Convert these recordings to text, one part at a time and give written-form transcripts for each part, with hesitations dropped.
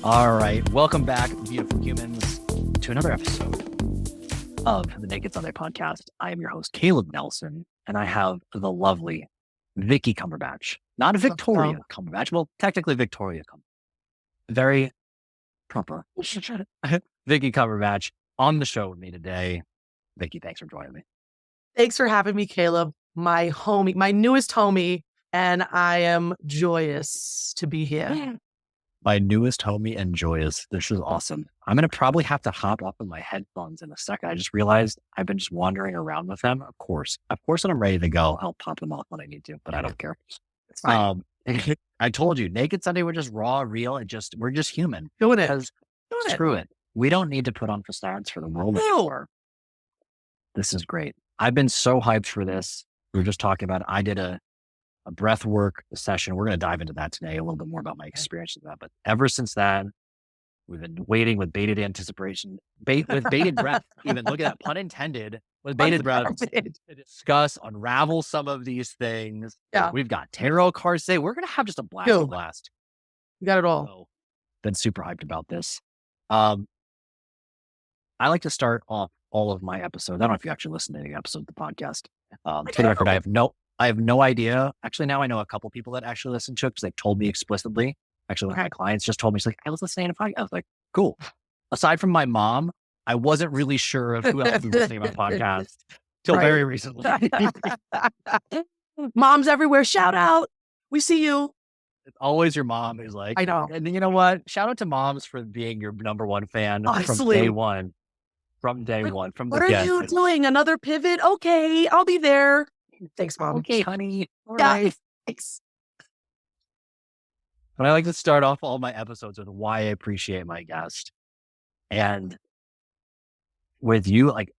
All right. Welcome back, beautiful humans, to another episode of the Naked Sunday podcast. I am your host, Caleb Nelson, and I have the lovely Viki Cumberbatch. Not Victoria Cumberbatch. Well, technically Victoria Cumberbatch. Very proper. Viki Cumberbatch on the show with me today. Viki, thanks for joining me. Thanks for having me, Caleb. My homie, my newest homie, and I am joyous to be here. My newest homie and joyous. This is awesome. I'm going to probably have to hop up with my headphones in a second. I just realized I've been just wandering around with them. Of course, when I'm ready to go, I'll pop them off when I need to, but I don't care. It's fine. I told you, Naked Sunday, we're just raw, real, and we're just human. Doing it. Screw it. We don't need to put on facades for the world anymore. This is great. I've been so hyped for this. We were just talking about it. I did a breath work session. We're going to dive into that today, a little bit more about my experience with that. But ever since then, we've been waiting with bated anticipation, with bated breath, even look at that, pun intended, with bated breath to discuss, unravel some of these things. Yeah. We've got tarot cards today. We're going to have just a blast. We got it all. So, been super hyped about this. I like to start off all of my episodes. I don't know if you actually listen to any episode of the podcast. For the record, I have no idea. Actually, now I know a couple people that actually listen to it because they've told me explicitly. Actually, one of my clients just told me, she's like, I was listening to podcast. I was like, cool. Aside from my mom, I wasn't really sure of who else was listening to my podcast till very recently. Moms everywhere, shout out. We see you. It's always your mom who's like, I know. And you know what? Shout out to moms for being your number one fan from day one. From day one. What are you doing? Another pivot? Okay, I'll be there. Thanks, Mom. Okay, honey. All yeah, right. Thanks. But I like to start off all my episodes with why I appreciate my guest. And with you, like,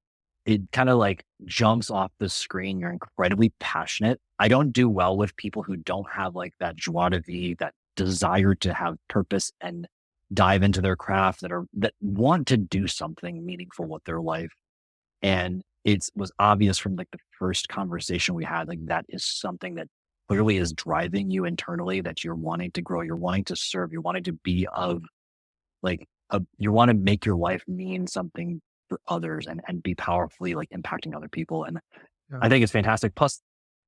it kind of like jumps off the screen. You're incredibly passionate. I don't do well with people who don't have like that joie de vivre, that desire to have purpose and dive into their craft, that want to do something meaningful with their life. And it was obvious from like the first conversation we had, like that is something that clearly is driving you internally, that you're wanting to grow, you're wanting to serve, you're wanting to be you want to make your life mean something for others and be powerfully like impacting other people. And I think it's fantastic. Plus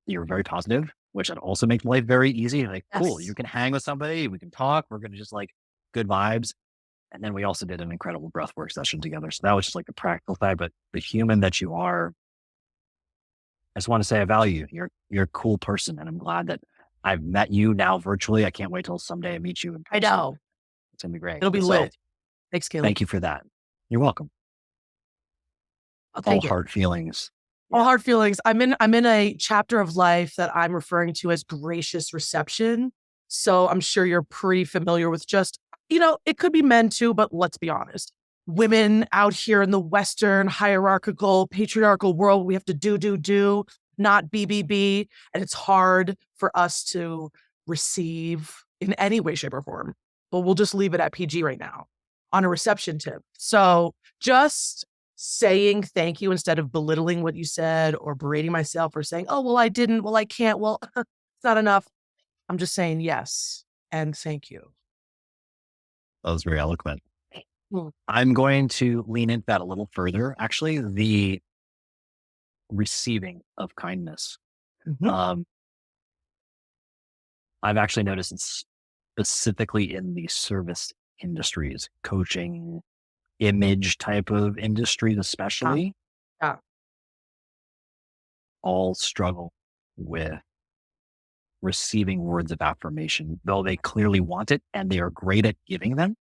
you're very positive, which also makes life very easy. Like, cool, you can hang with somebody, we can talk, we're going to just like good vibes. And then we also did an incredible breathwork session together. So that was just like the practical side, but the human that you are, I just want to say I value you. You're a cool person. And I'm glad that I've met you now virtually. I can't wait till someday I meet you in person. I know. It's going to be great. It'll be lit. Thanks, Caleb. Thank you for that. You're welcome. All hard feelings. All hard feelings. I'm in a chapter of life that I'm referring to as gracious reception. So I'm sure you're pretty familiar with just, it could be men too, but let's be honest. Women out here in the Western hierarchical, patriarchal world, we have to do, not BBB. And it's hard for us to receive in any way, shape, or form. But we'll just leave it at PG right now on a reception tip. So just saying thank you instead of belittling what you said or berating myself or saying, oh, well, I didn't, well, I can't, well, it's not enough. I'm just saying yes and thank you. That was very eloquent. I'm going to lean into that a little further. Actually, the receiving of kindness. I've actually noticed it's specifically in the service industries, coaching, image type of industries, especially. All struggle with receiving words of affirmation, though they clearly want it and they are great at giving them.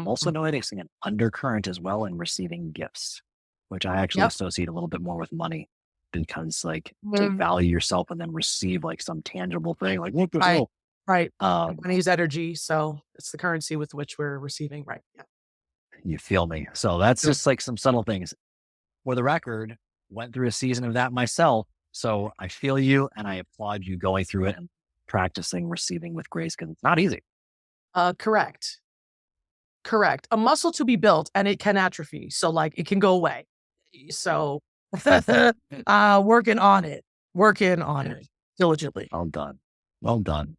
Also noticing an undercurrent as well in receiving gifts, which I actually associate a little bit more with money, because like to value yourself and then receive like some tangible thing, like what the hell? Right. Money is energy, so it's the currency with which we're receiving. Right. Yeah. You feel me? So that's just like some subtle things. For the record, went through a season of that myself. So I feel you and I applaud you going through it and practicing receiving with grace, because it's not easy. Correct. A muscle to be built and it can atrophy. So like it can go away. So working on it diligently. Well done.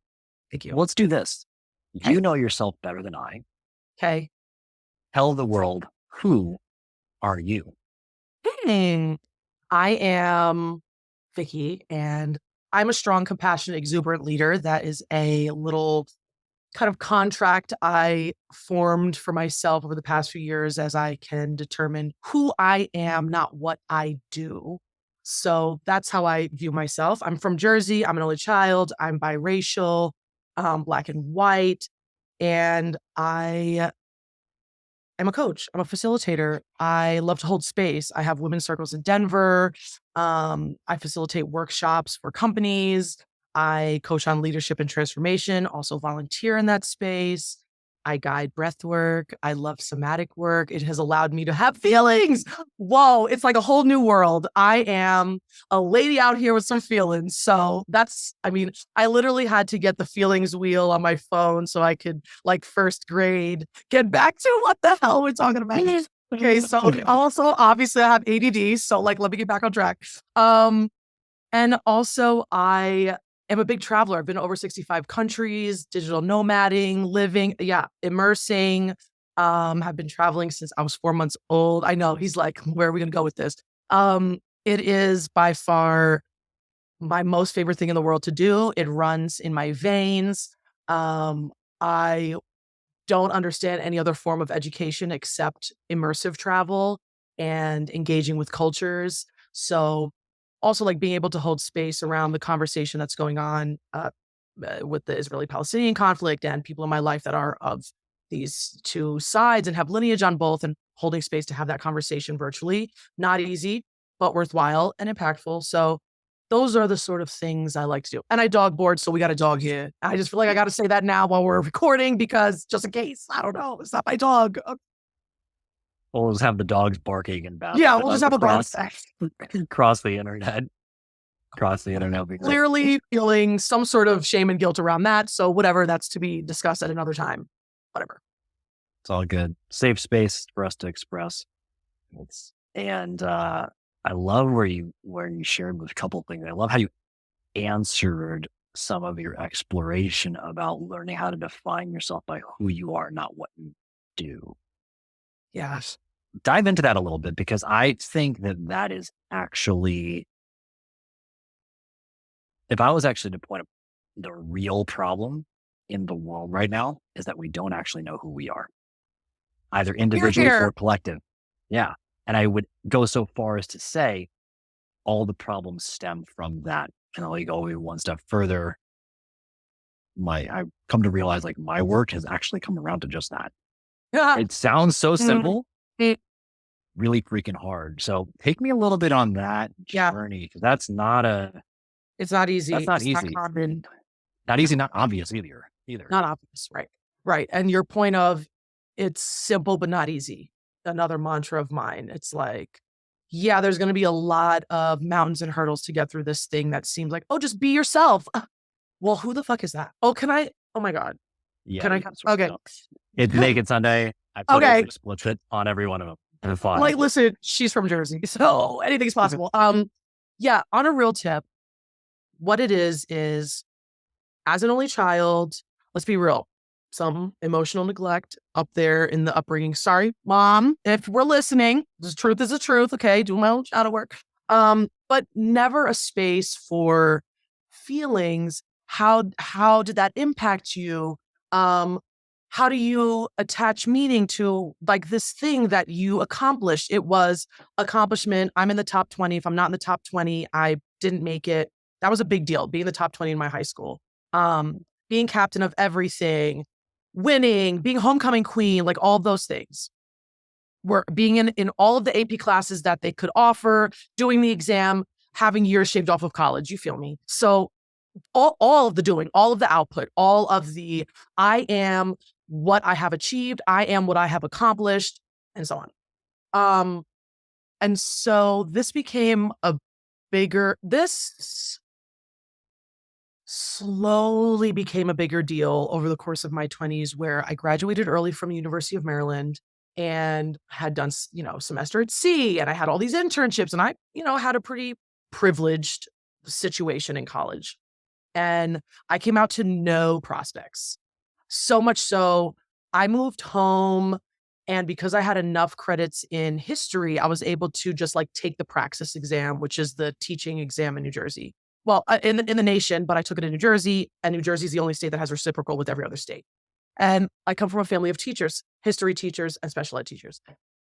Thank you. Let's do this. You know yourself better than I. Okay. Tell the world, who are you? Hmm. I am Viki, and I'm a strong, compassionate, exuberant leader. That is a little kind of contract I formed for myself over the past few years as I can determine who I am, not what I do. So that's how I view myself. I'm from Jersey. I'm an only child. I'm biracial, black and white. And I'm a coach. I'm a facilitator. I love to hold space. I have women's circles in Denver. I facilitate workshops for companies. I coach on leadership and transformation, also volunteer in that space. I guide breath work. I love somatic work. It has allowed me to have feelings. Whoa, it's like a whole new world. I am a lady out here with some feelings. So I mean, I literally had to get the feelings wheel on my phone so I could, like, first grade, get back to what the hell we're talking about. Okay, so also obviously I have ADD, so like let me get back on track. And also I am a big traveler. I've been to over 65 countries, digital nomading, living, yeah, immersing. Have been traveling since I was 4 months old. I know he's like, where are we gonna go with this? It is by far my most favorite thing in the world to do. It runs in my veins. I don't understand any other form of education except immersive travel and engaging with cultures. So, also like being able to hold space around the conversation that's going on with the Israeli Palestinian conflict and people in my life that are of these two sides and have lineage on both, and holding space to have that conversation virtually. Not easy, but worthwhile and impactful. So, those are the sort of things I like to do. And I dog board, so we got a dog here. I just feel like I got to say that now while we're recording because just in case, I don't know, it's not my dog. We'll just have the dogs barking and Yeah, we'll just have a across, balance. across the internet. Across the internet would be great. Clearly feeling some sort of shame and guilt around that. So whatever, that's to be discussed at another time. Whatever. It's all good. Safe space for us to express. And I love where you shared with a couple of things. I love how you answered some of your exploration about learning how to define yourself by who you are, not what you do. Yes. Dive into that a little bit, because I think that is actually, if I was actually to point out the real problem in the world right now, is that we don't actually know who we are, either individually or collective. Yeah. And I would go so far as to say all the problems stem from that. And I'll go one step further. I've come to realize, like, my work has actually come around to just that. It sounds so simple, really freaking hard. So take me a little bit on that journey, because it's not easy. That's not it's easy. Not common. Not easy, not obvious either. Not obvious, right? Right. And your point of it's simple but not easy. Another mantra of mine. It's like, yeah, there's going to be a lot of mountains and hurdles to get through this thing that seems like, oh, just be yourself. Well, who the fuck is that? Oh, can I? Oh my God. Yeah. Can I? Okay. It's Naked Sunday. I put explicit on every one of them. And fine. Like, listen, she's from Jersey, so anything's possible. Yeah, on a real tip, what it is as an only child, let's be real, some emotional neglect up there in the upbringing. Sorry, mom, if we're listening, the truth is the truth. Okay, doing my own shadow work. But never a space for feelings. How did that impact you? How do you attach meaning to, like, this thing that you accomplished? It was accomplishment. I'm in the top 20. If I'm not in the top 20, I didn't make it. That was a big deal, being the top 20 in my high school. Being captain of everything, winning, being homecoming queen, like all those things. Were being in all of the AP classes that they could offer, doing the exam, having years shaved off of college. You feel me? So all of the doing, all of the output, all of the I am what I have achieved, I am what I have accomplished, and so on. And so this slowly became a bigger deal over the course of my 20s, where I graduated early from the University of Maryland and had done, semester at sea, and I had all these internships, and I, had a pretty privileged situation in college. And I came out to no prospects. So much so, I moved home, and because I had enough credits in history, I was able to just like take the praxis exam, which is the teaching exam in New Jersey. Well, in the nation, but I took it in New Jersey, and New Jersey is the only state that has reciprocal with every other state. And I come from a family of teachers, history teachers, and special ed teachers.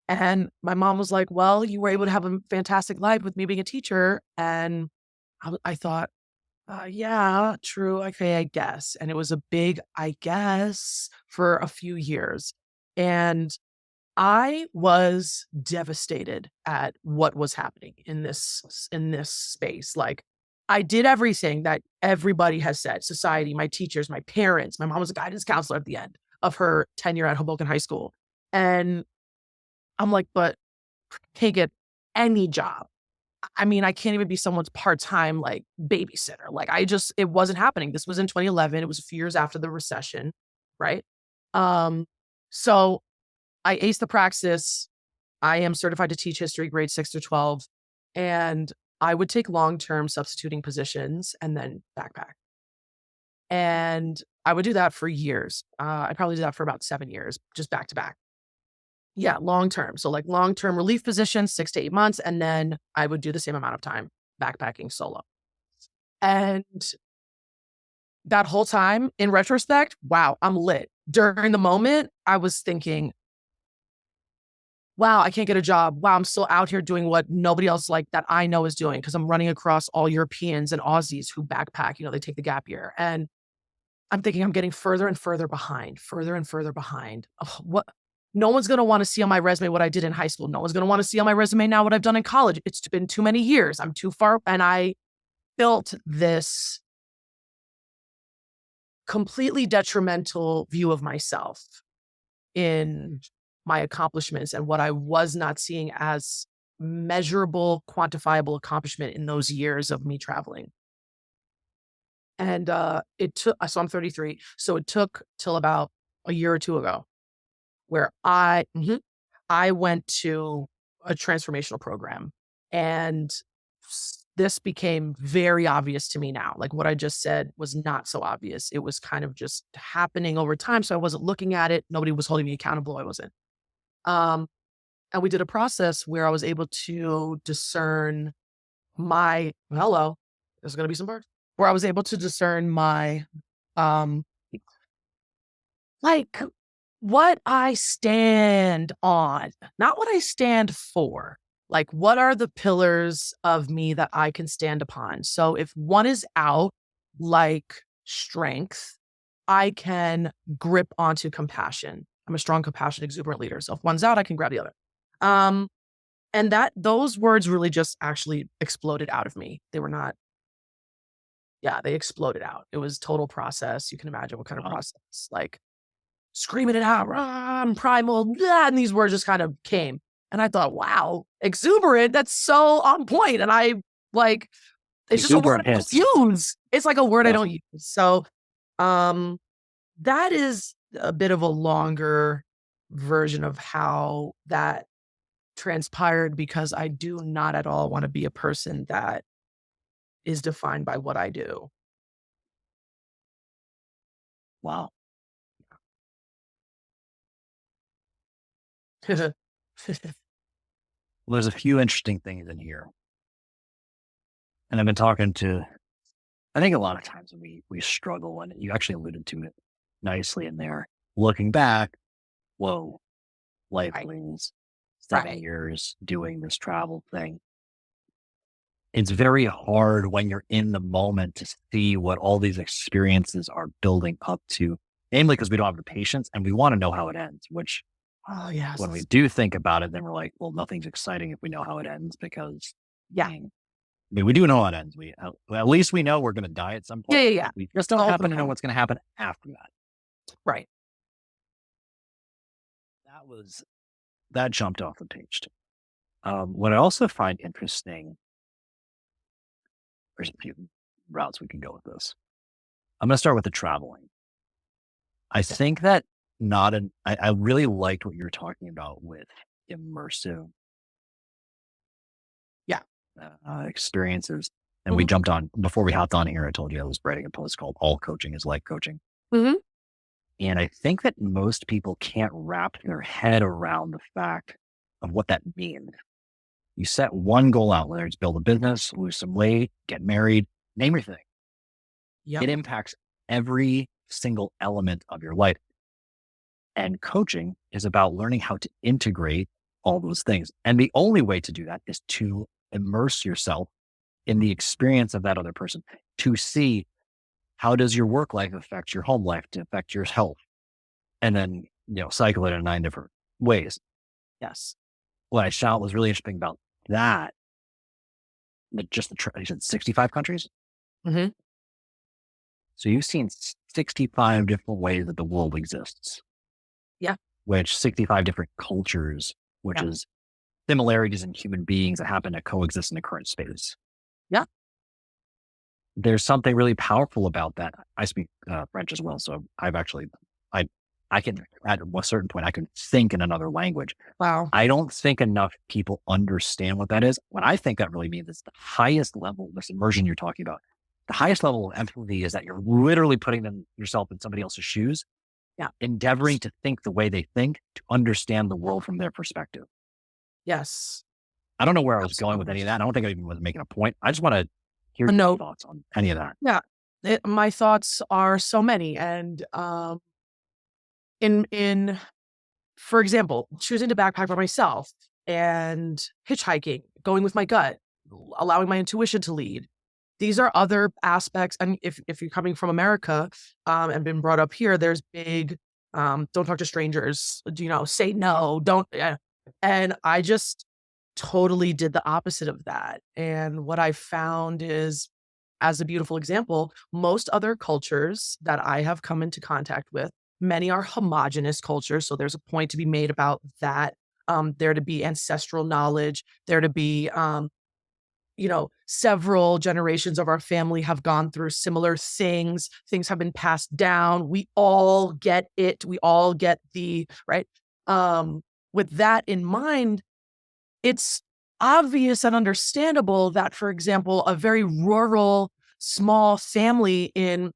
And my mom was like, well, you were able to have a fantastic life with me being a teacher. And I thought, yeah, true. Okay, I guess. And it was a big, I guess, for a few years. And I was devastated at what was happening in this space. Like, I did everything that everybody has said, society, my teachers, my parents. My mom was a guidance counselor at the end of her tenure at Hoboken High School. And I'm like, but can't get any job. I mean, I can't even be someone's part-time like babysitter. Like it wasn't happening. This was in 2011. It was a few years after the recession, right? So I aced the praxis. I am certified to teach history grade 6 to 12. And I would take long-term substituting positions and then backpack. And I would do that for years. I probably did that for about 7 years, just back to back. Yeah, long term. So like long-term relief positions, 6 to 8 months, and then I would do the same amount of time backpacking solo. And that whole time, in retrospect, wow, I'm lit. During the moment, I was thinking, wow, I can't get a job. Wow, I'm still out here doing what nobody else like that I know is doing because I'm running across all Europeans and Aussies who backpack, they take the gap year. And I'm thinking I'm getting further and further behind, further and further behind. Oh, what? No one's going to want to see on my resume what I did in high school. No one's going to want to see on my resume now what I've done in college. It's been too many years. I'm too far. And I built this completely detrimental view of myself in my accomplishments and what I was not seeing as measurable, quantifiable accomplishment in those years of me traveling. And it took, so I'm 33. So it took till about a year or two ago where I went to a transformational program, and this became very obvious to me now. Like what I just said was not so obvious. It was kind of just happening over time. So I wasn't looking at it. Nobody was holding me accountable. I wasn't. And we did a process where I was able to discern there's going to be some birds, where I was able to discern my, like what I stand on, not what I stand for. Like, what are the pillars of me that I can stand upon? So if one is out, like strength, I can grip onto compassion. I'm a strong, compassionate, exuberant leader. So if one's out, I can grab the other. And those words really just actually exploded out of me. They were not, they exploded out. It was total process. You can imagine what kind of process, like screaming it out, I'm primal, and these words just kind of came. And I thought, wow, exuberant, that's so on point. And I like, it's just a word I don't use. It's like a word I don't use. So that is a bit of a longer version of how that transpired, because I do not at all want to be a person that is defined by what I do. Wow. Well, there's a few interesting things in here. And I've been talking to, I think a lot of times we struggle, and you actually alluded to it nicely in there. Looking back, whoa, life means 7 years doing this travel thing. It's very hard when you're in the moment to see what all these experiences are building up to, namely because we don't have the patience and we want to know how it ends, which when we do think about it, then we're like, well, nothing's exciting if we know how it ends, because I mean, we do know how it ends. At least we know we're going to die at some point. Yeah. We just don't happen to know what's going to happen after that. Right. That jumped off the page too. What I also find interesting, there's a few routes we can go with this. I'm going to start with the traveling. I think that I really liked what you're talking about with immersive experiences. And we jumped on, before we hopped on here, I told you I was writing a post called All Coaching is Like Coaching. And I think that most people can't wrap their head around the fact of what that means. You set one goal out, whether it's build a business, lose some weight, get married, name your thing. Yep. It impacts every single element of your life. And coaching is about learning how to integrate all those things. And the only way to do that is to immerse yourself in the experience of that other person, to see how does your work life affect your home life, to affect your health, and then, cycle it in 9 different ways. Yes. What I found was really interesting about that, just you said 65 countries. Hmm. So you've seen 65 different ways that the world exists, Yeah. which 65 different cultures, which Yeah. is similarities in human beings that happen to coexist in the current space. Yeah. There's something really powerful about that. I speak French as well. So I can, at a certain point, I can think in another language. Wow. I don't think enough people understand what that is. What I think that really means is the highest level, this immersion you're talking about, the highest level of empathy is that you're literally putting yourself in somebody else's shoes, Yeah. endeavoring to think the way they think, to understand the world from their perspective. Yes. I don't know where I was going with Absolutely. any of that. I don't think I even was making a point. I just want to hear A your note. thoughts on any of that. Yeah. My thoughts are so many. And in for example, choosing to backpack by myself and hitchhiking, going with my gut, allowing my intuition to lead. These are other aspects. And if you're coming from America and been brought up here, there's big don't talk to strangers, say no, don't. And I just totally did the opposite of that. And what I found is, as a beautiful example, most other cultures that I have come into contact with, many are homogenous cultures. So there's a point to be made about that. There to be ancestral knowledge, there to be, several generations of our family have gone through similar things. Things have been passed down. We all get it. We all get the right. With that in mind, it's obvious and understandable that, for example, a very rural, small family in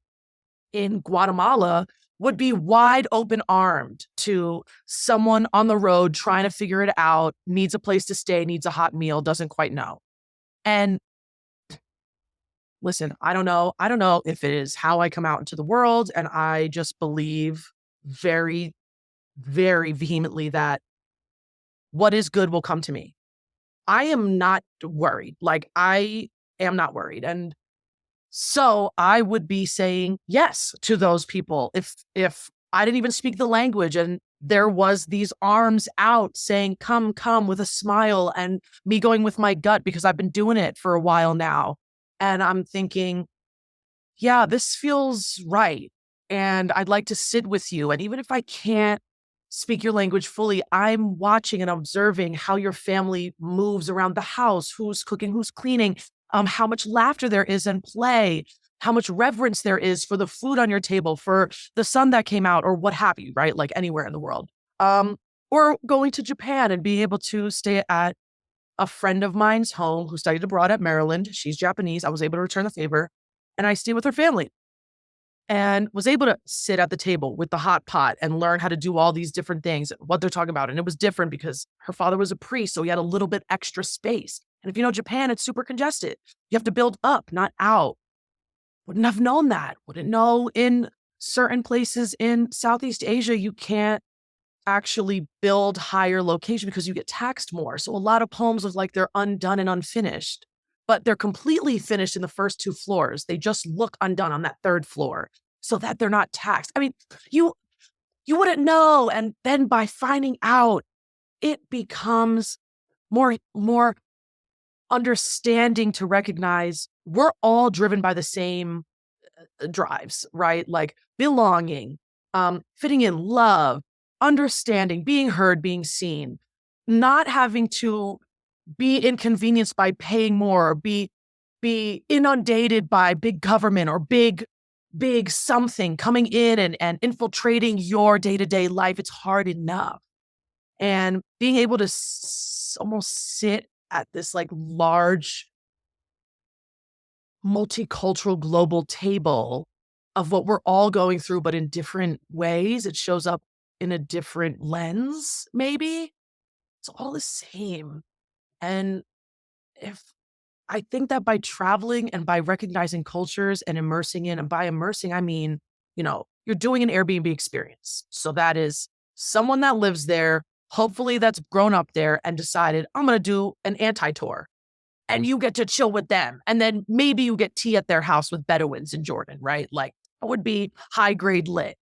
Guatemala would be wide open armed to someone on the road trying to figure it out, needs a place to stay, needs a hot meal, doesn't quite know. And listen, I don't know. I don't know if it is how I come out into the world. And I just believe very, very vehemently that what is good will come to me. I am not worried. Like, I am not worried. And so I would be saying yes to those people if I didn't even speak the language and there was these arms out saying, come, come, with a smile, and me going with my gut because I've been doing it for a while now. And I'm thinking, yeah, this feels right. And I'd like to sit with you. And even if I can't speak your language fully, I'm watching and observing how your family moves around the house, who's cooking, who's cleaning, how much laughter there is and play, how much reverence there is for the food on your table, for the sun that came out, or what have you, right? Like anywhere in the world. Or going to Japan and being able to stay at a friend of mine's home who studied abroad at Maryland. She's Japanese. I was able to return the favor and I stayed with her family and was able to sit at the table with the hot pot and learn how to do all these different things, what they're talking about. And it was different because her father was a priest, so he had a little bit extra space. And if you know Japan, it's super congested. You have to build up, not out. Wouldn't have known that. Wouldn't know in certain places in Southeast Asia, you can't actually build higher location because you get taxed more. So a lot of homes look like they're undone and unfinished, but they're completely finished in the first 2 floors. They just look undone on that 3rd floor so that they're not taxed. I mean, you wouldn't know. And then by finding out, it becomes more understanding to recognize we're all driven by the same drives, right? Like belonging, fitting in, love, understanding, being heard, being seen, not having to be inconvenienced by paying more, or be inundated by big government or big something coming in and infiltrating your day-to-day life. It's hard enough. And being able to almost sit at this like large multicultural global table of what we're all going through, but in different ways. It shows up in a different lens, maybe. It's all the same. And if I think that by traveling and by recognizing cultures and immersing in, and by immersing, I mean, you're doing an Airbnb experience. So that is someone that lives there, hopefully that's grown up there and decided, I'm going to do an anti-tour. And you get to chill with them. And then maybe you get tea at their house with Bedouins in Jordan, right? Like, that would be high grade lit.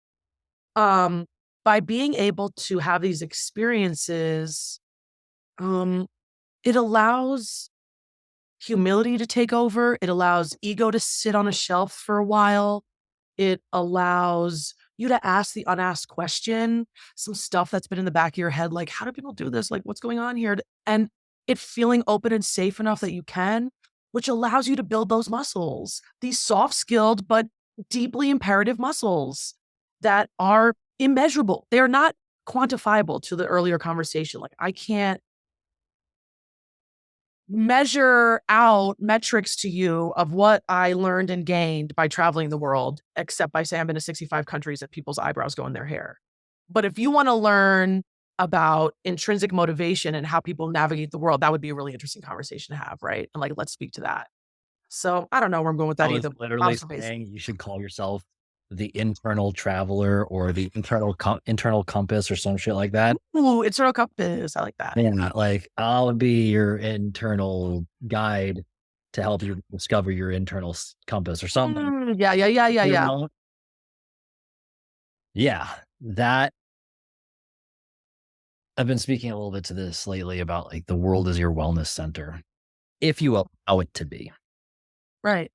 By being able to have these experiences, it allows humility to take over. It allows ego to sit on a shelf for a while. It allows you to ask the unasked question, some stuff that's been in the back of your head, like, how do people do this? Like, what's going on here? And it feeling open and safe enough that you can, which allows you to build those muscles, these soft skilled, but deeply imperative muscles that are immeasurable. They're not quantifiable to the earlier conversation. Like, I can't measure out metrics to you of what I learned and gained by traveling the world, except by saying I've been to 65 countries and people's eyebrows go in their hair. But if you want to learn about intrinsic motivation and how people navigate the world, that would be a really interesting conversation to have, right? And like, let's speak to that. So I don't know where I'm going with I that was either. literally saying you should call yourself the internal traveler or the internal compass or some shit like that. Ooh, internal compass. I like that. Yeah, like I'll be your internal guide to help you discover your internal compass or something. Yeah. You know? Yeah, that I've been speaking a little bit to this lately about like the world is your wellness center, if you allow it to be. Right.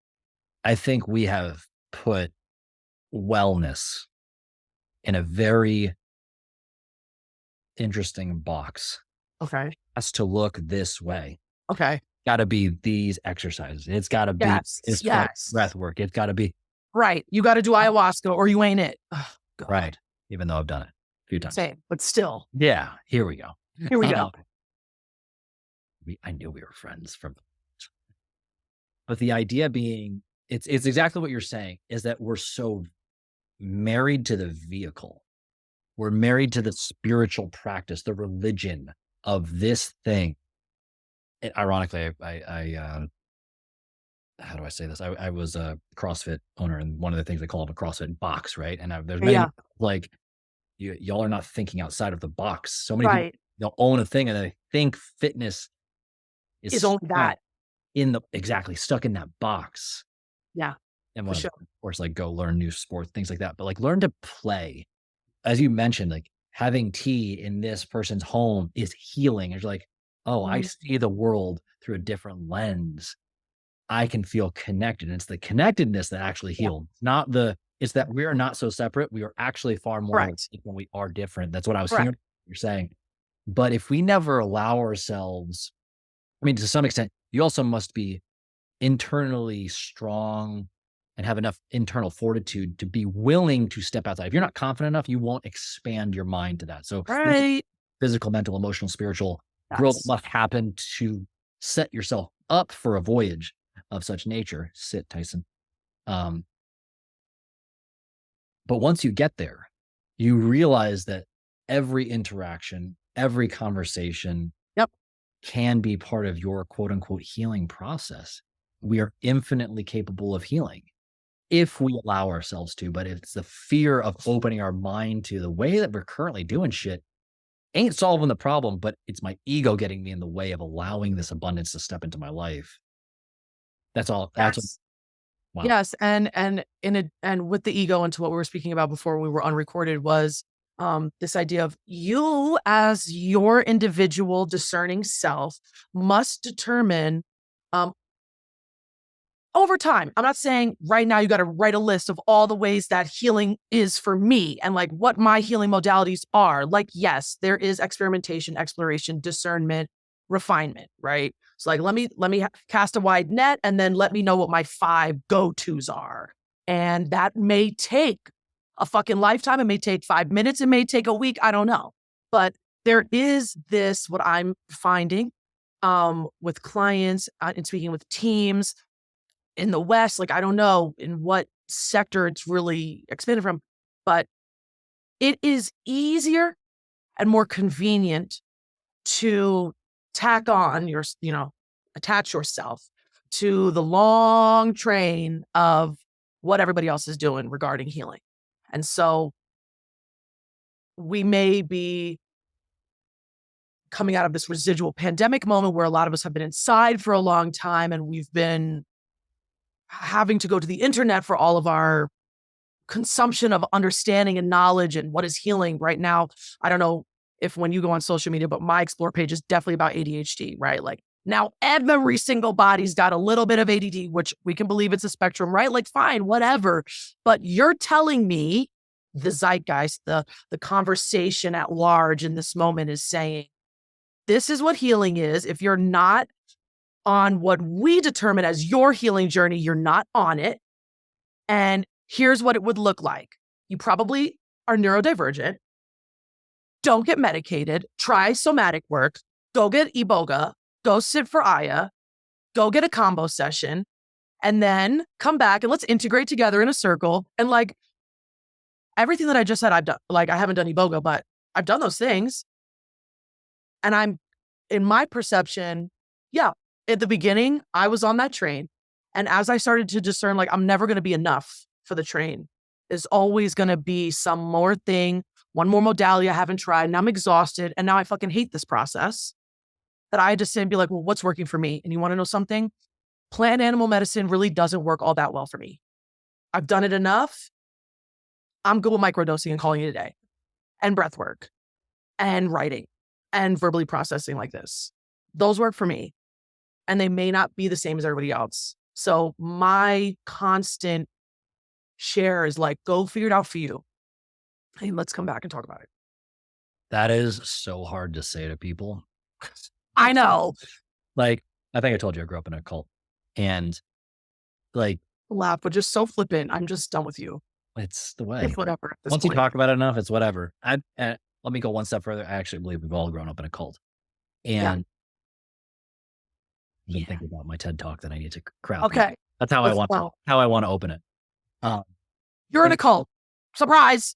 I think we have put wellness in a very interesting box. Okay. Has to look this way. Okay. Got to be these exercises. It's got to be breath work. It's got to be right. You got to do ayahuasca or you ain't it. Oh, God. Right. Even though I've done it a few times. Same, but still. Yeah. Here we go. Here we go. I knew we were friends but the idea being, it's exactly what you're saying, is that we're so married to the vehicle. We're married to the spiritual practice, the religion of this thing. And ironically, I how do I say this? I was a CrossFit owner, and one of the things they call it a CrossFit box, right? And there's many like y'all are not thinking outside of the box. So many people they'll own a thing and they think fitness is only that stuck in that box. Yeah. And of course, like go learn new sports, things like that. But like learn to play. As you mentioned, like having tea in this person's home is healing. It's like, oh, I see the world through a different lens. I can feel connected. And it's the connectedness that actually healed. It's that we are not so separate. We are actually far more when we are different. That's what I was hearing you're saying. But if we never allow ourselves, I mean, to some extent, you also must be internally strong and have enough internal fortitude to be willing to step outside. If you're not confident enough, you won't expand your mind to that. So physical, mental, emotional, spiritual growth must happen to set yourself up for a voyage of such nature. Sit, Tyson. But once you get there, you realize that every interaction, every conversation can be part of your quote unquote healing process. We are infinitely capable of healing if we allow ourselves to, but it's the fear of opening our mind to the way that we're currently doing shit ain't solving the problem, but it's my ego getting me in the way of allowing this abundance to step into my life. That's all. Wow. Yes. And with the ego, into what we were speaking about before we were unrecorded, was this idea of you as your individual discerning self must determine over time. I'm not saying right now you got to write a list of all the ways that healing is for me and like what my healing modalities are. Like, yes, there is experimentation, exploration, discernment, refinement, right? So like, let me cast a wide net and then let me know what my 5 go-tos are. And that may take a fucking lifetime. It may take 5 minutes. It may take a week. I don't know. But there is this, what I'm finding with clients and speaking with teams in the West, like, I don't know in what sector it's really expanded from, but it is easier and more convenient to tack on attach yourself to the long train of what everybody else is doing regarding healing. And so we may be coming out of this residual pandemic moment where a lot of us have been inside for a long time and we've been having to go to the internet for all of our consumption of understanding and knowledge and what is healing right now. I don't know if when you go on social media, but my explore page is definitely about ADHD, right? Like now every single body's got a little bit of ADD, which we can believe it's a spectrum, right? Like fine, whatever. But you're telling me the zeitgeist, the conversation at large in this moment is saying, this is what healing is. If you're not on what we determine as your healing journey, you're not on it. And here's what it would look like. You probably are neurodivergent. Don't get medicated. Try somatic work. Go get iboga. Go sit for Aya. Go get a combo session. And then come back and let's integrate together in a circle. And like everything that I just said, I've done. Like I haven't done iboga, but I've done those things. And I'm, in my perception, yeah, at the beginning, I was on that train. And as I started to discern, like, I'm never going to be enough for the train. There's always going to be some more thing, one more modality I haven't tried. And I'm exhausted. And now I fucking hate this process. That I had to sit and be like, well, what's working for me? And you want to know something? Plant animal medicine really doesn't work all that well for me. I've done it enough. I'm good with microdosing and calling it a day. And breath work. And writing. And verbally processing like this. Those work for me. And they may not be the same as everybody else. So my constant share is like, go figure it out for you. And let's come back and talk about it. That is so hard to say to people. I know. Like, I think I told you I grew up in a cult. And like, laugh, but just so flippant. I'm just done with you. It's the way. It's whatever. Once you talk about it enough, it's whatever. Let me go one step further. I actually believe we've all grown up in a cult. And I've been thinking about my TED talk that I need to crowd. Okay. That's how I want to open it. You're in a cult. Surprise.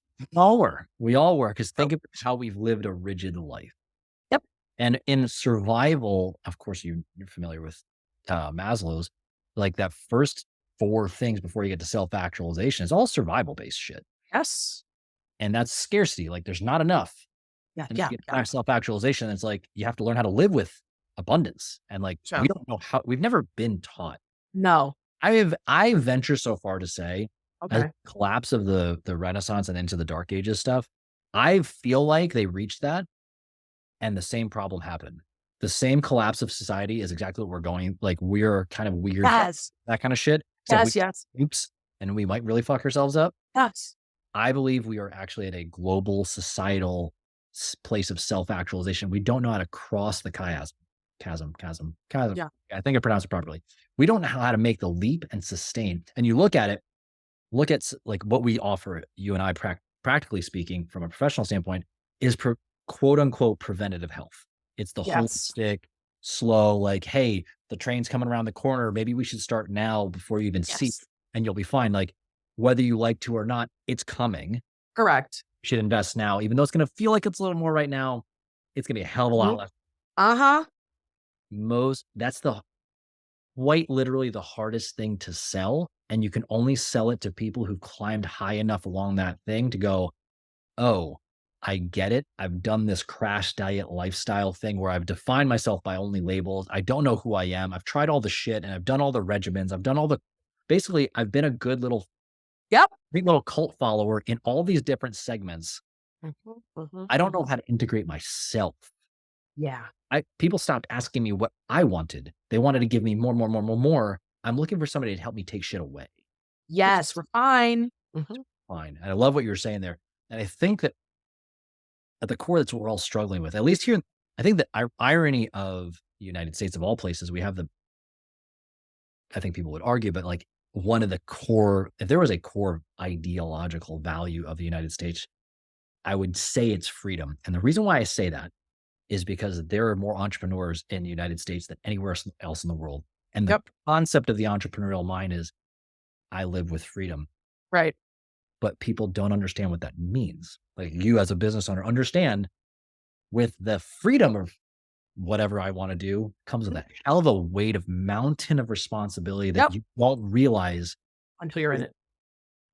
We all were. Because think of how we've lived a rigid life. Yep. And in survival, of course, you're familiar with Maslow's, like that first 4 things before you get to self-actualization is all survival-based shit. Yes. And that's scarcity. Like there's not enough. Yeah. And self-actualization, it's like you have to learn how to live with abundance. And like we don't know how, we've never been taught. No. I venture so far to say, okay, as the collapse of the Renaissance and into the Dark Ages stuff, I feel like they reached that and the same problem happened. The same collapse of society is exactly what we're going. Like we're kind of weird, yes, that kind of shit. Yes. Oops. And we might really fuck ourselves up. Yes. I believe we are actually at a global societal place of self-actualization. We don't know how to cross the chasm. Yeah. I think I pronounced it properly. We don't know how to make the leap and sustain. And you look at like what we offer, you and I, practically speaking, from a professional standpoint, is quote unquote preventative health. It's the holistic, slow, like, hey, the train's coming around the corner. Maybe we should start now before you even see it, and you'll be fine. Like, whether you like to or not, it's coming. Correct. You should invest now, even though it's going to feel like it's a little more right now. It's going to be a hell of a lot less. That's quite literally the hardest thing to sell. And you can only sell it to people who've climbed high enough along that thing to go, oh, I get it. I've done this crash diet lifestyle thing where I've defined myself by only labels. I don't know who I am. I've tried all the shit and I've done all the regimens. I've done basically I've been a good little cult follower in all these different segments. I don't know how to integrate myself. Yeah. People stopped asking me what I wanted. They wanted to give me more. I'm looking for somebody to help me take shit away. Yes, we're fine. Fine. And I love what you're saying there. And I think that at the core, that's what we're all struggling with. At least here, I think the irony of the United States, of all places, we have I think people would argue, but like one of the core, if there was a core ideological value of the United States, I would say it's freedom. And the reason why I say that is because there are more entrepreneurs in the United States than anywhere else in the world. And the concept of the entrepreneurial mind is I live with freedom. Right. but people don't understand what that means. Like you as a business owner understand with the freedom of whatever I want to do comes with Mhm. a hell of a weight of mountain of responsibility that Yep. you won't realize. Until you're in it.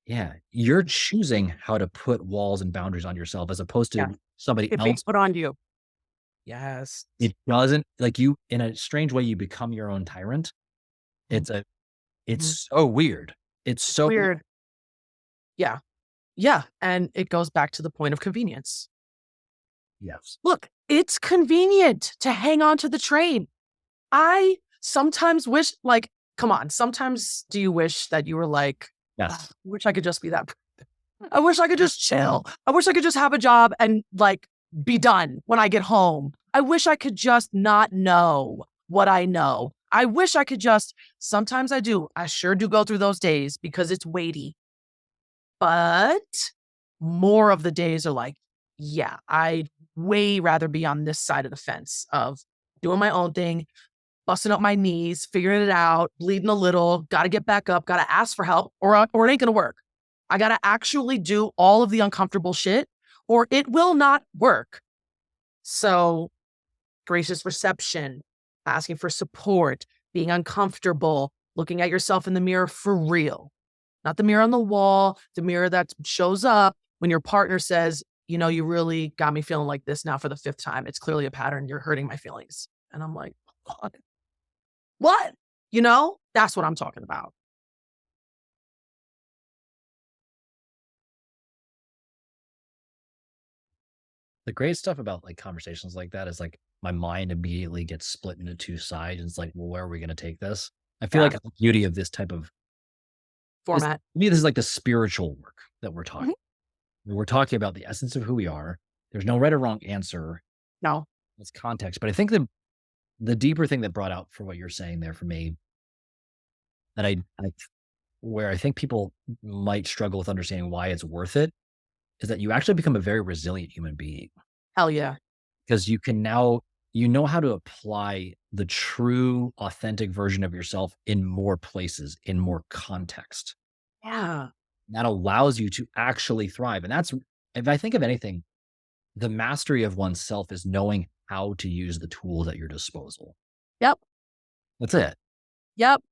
Yeah, you're choosing how to put walls and boundaries on yourself as opposed Yeah. to somebody It being else. put on you. Yes. It doesn't like you in a strange way, you become your own tyrant. Mhm. It's a Mhm. it's so weird. It's It's so weird. Yeah. Yeah. And it goes back to the point of convenience. yes. Look, it's convenient to hang on to the train. I sometimes wish, like, come on, sometimes do you wish that you were like, "Ugh, I Yes. wish I could just be that. I wish I could just chill. I wish I could just have a job and like be done when I get home. I wish I could just not know what I know. I wish I could just, sometimes I do. I sure do go through those days because it's weighty. But more of the days are like, yeah, I'd way rather be on this side of the fence of doing my own thing, busting up my knees, figuring it out, bleeding a little, got to get back up, got to ask for help, or it ain't going to work. I got to actually do all of the uncomfortable shit, or it will not work. So, gracious reception, asking for support, being uncomfortable, looking at yourself in the mirror for real, not the mirror on the wall, the mirror that shows up when your partner says, you know, you really got me feeling like this now for the fifth time. It's clearly a pattern. You're hurting my feelings. And I'm like, "God, what?" You know, that's what I'm talking about. The great stuff about like conversations like that is like my mind immediately gets split into two sides. And it's like, well, where are we going to take this? I feel Yeah. like the beauty of this type of this, to Format. me, this is like the spiritual work that we're Mhm. talking. We're talking about the essence of who we are. There's no right or wrong answer. No. It's context. But I think the deeper thing that brought out for what you're saying there for me that I where I think people might struggle with understanding why it's worth it is that you actually become a very resilient human being Hell yeah. because you can now you know how to apply the true authentic version of yourself in more places, in more context. Yeah. That allows you to actually thrive. And that's if I think of anything, the mastery of oneself is knowing how to use the tools at your disposal. Yep. That's it. Yep.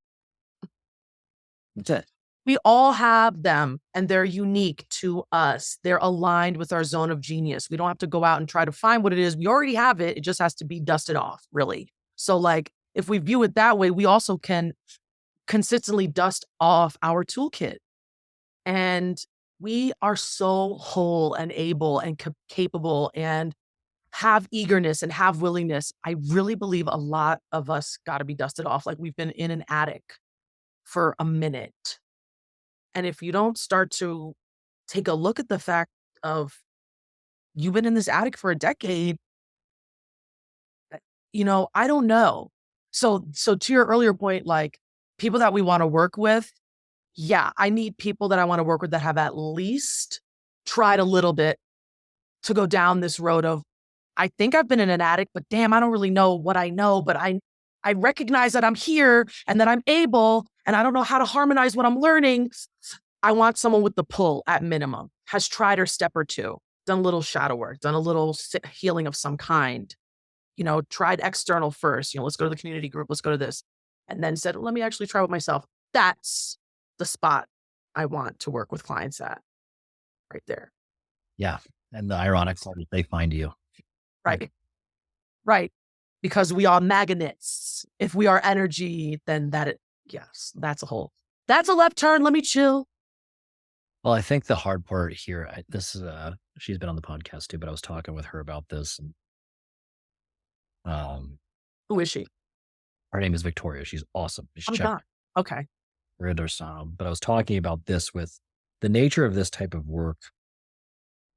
That's it. We all have them and they're unique to us. They're aligned with our zone of genius. We don't have to go out and try to find what it is. We already have it. It just has to be dusted off, really. So, like, if we view it that way, we also can consistently dust off our toolkit. And we are so whole and able and capable and have eagerness and have willingness. I really believe a lot of us got to be dusted off. Like we've been in an attic for a minute. And if you don't start to take a look at the fact of you've been in this attic for a decade, I don't know. So to your earlier point, like people that we want to work with, yeah, I need people that I want to work with that have at least tried a little bit to go down this road of I think I've been in an attic, but damn, I don't really know what I know, but I recognize that I'm here and that I'm able and I don't know how to harmonize what I'm learning. I want someone with the pull at minimum, has tried her step or two, done a little shadow work, done a little healing of some kind, tried external first, let's go to the community group, let's go to this, and then said, let me actually try with myself. That's the spot I want to work with clients at right there. Yeah. And the ironic part is they find you. Like, Right. Right. Because we are magnets. If we are energy, then yes, that's a left turn. Let me chill. well, I think the hard part here, this is she's been on the podcast too, but I was talking with her about this. And, um, Who is she? her name is Victoria. She's awesome. You should I'm check not. Okay. her out. But I was talking about this with the nature of this type of work.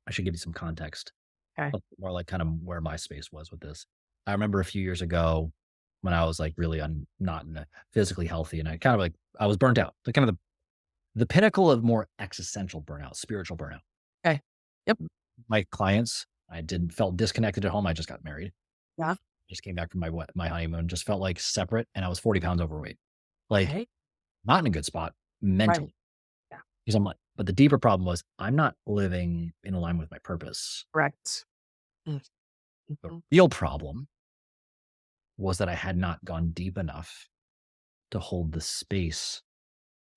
I should give you some context, Okay. more like kind of where my space was with this. I remember a few years ago when I was like really not physically healthy, and I kind of like I was burnt out. The kind of the pinnacle of more existential burnout, spiritual burnout. Okay. Yep. My clients, I did felt disconnected at home. I just got married. Yeah. Just came back from my honeymoon. Just felt like separate, and I was 40 pounds overweight. Like Okay. not in a good spot Right. mentally. Yeah. Because I'm like, But the deeper problem was I'm not living in alignment with my purpose. Correct. Mm, The mhm. real problem was that I had not gone deep enough to hold the space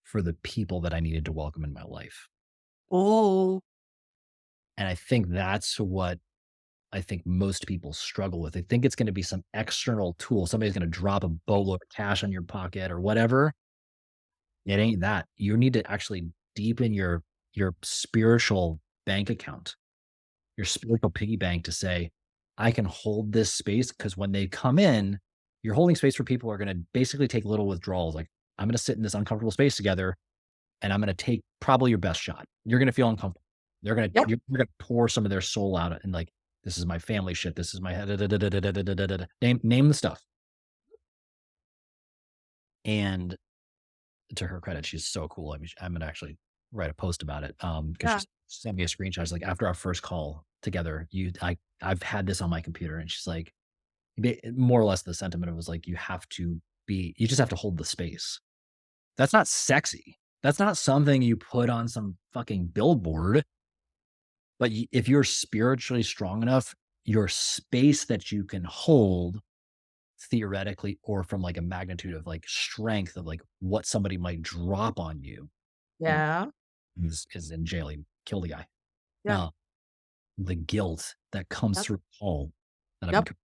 for the people that I needed to welcome in my life. Oh, And I think that's what I think most people struggle with. They think it's going to be some external tool. Somebody's going to drop a boatload of cash on your pocket or whatever. It ain't that. You need to actually deepen your spiritual bank account, your spiritual piggy bank to say, I can hold this space because when they come in, you're holding space for people who are going to basically take little withdrawals. Like, I'm going to sit in this uncomfortable space together and I'm going to take probably your best shot. You're going to feel uncomfortable. yep. You're going to pour some of their soul out and like, this is my family shit. This is my name the stuff. And to her credit, she's so cool. I mean, I'm gonna actually write a post about it. Because Yeah. she sent me a screenshot. She's like, after our first call together, I've had this on my computer, and she's like, more or less the sentiment was like, you just have to hold the space. That's not sexy. That's not something you put on some fucking billboard. But if you're spiritually strong enough, your space that you can hold theoretically or from like a magnitude of like strength of like what somebody might drop on you and Yeah. is in jail. He killed a guy. Yeah. The guilt that comes Yep. through all that I've been Yep.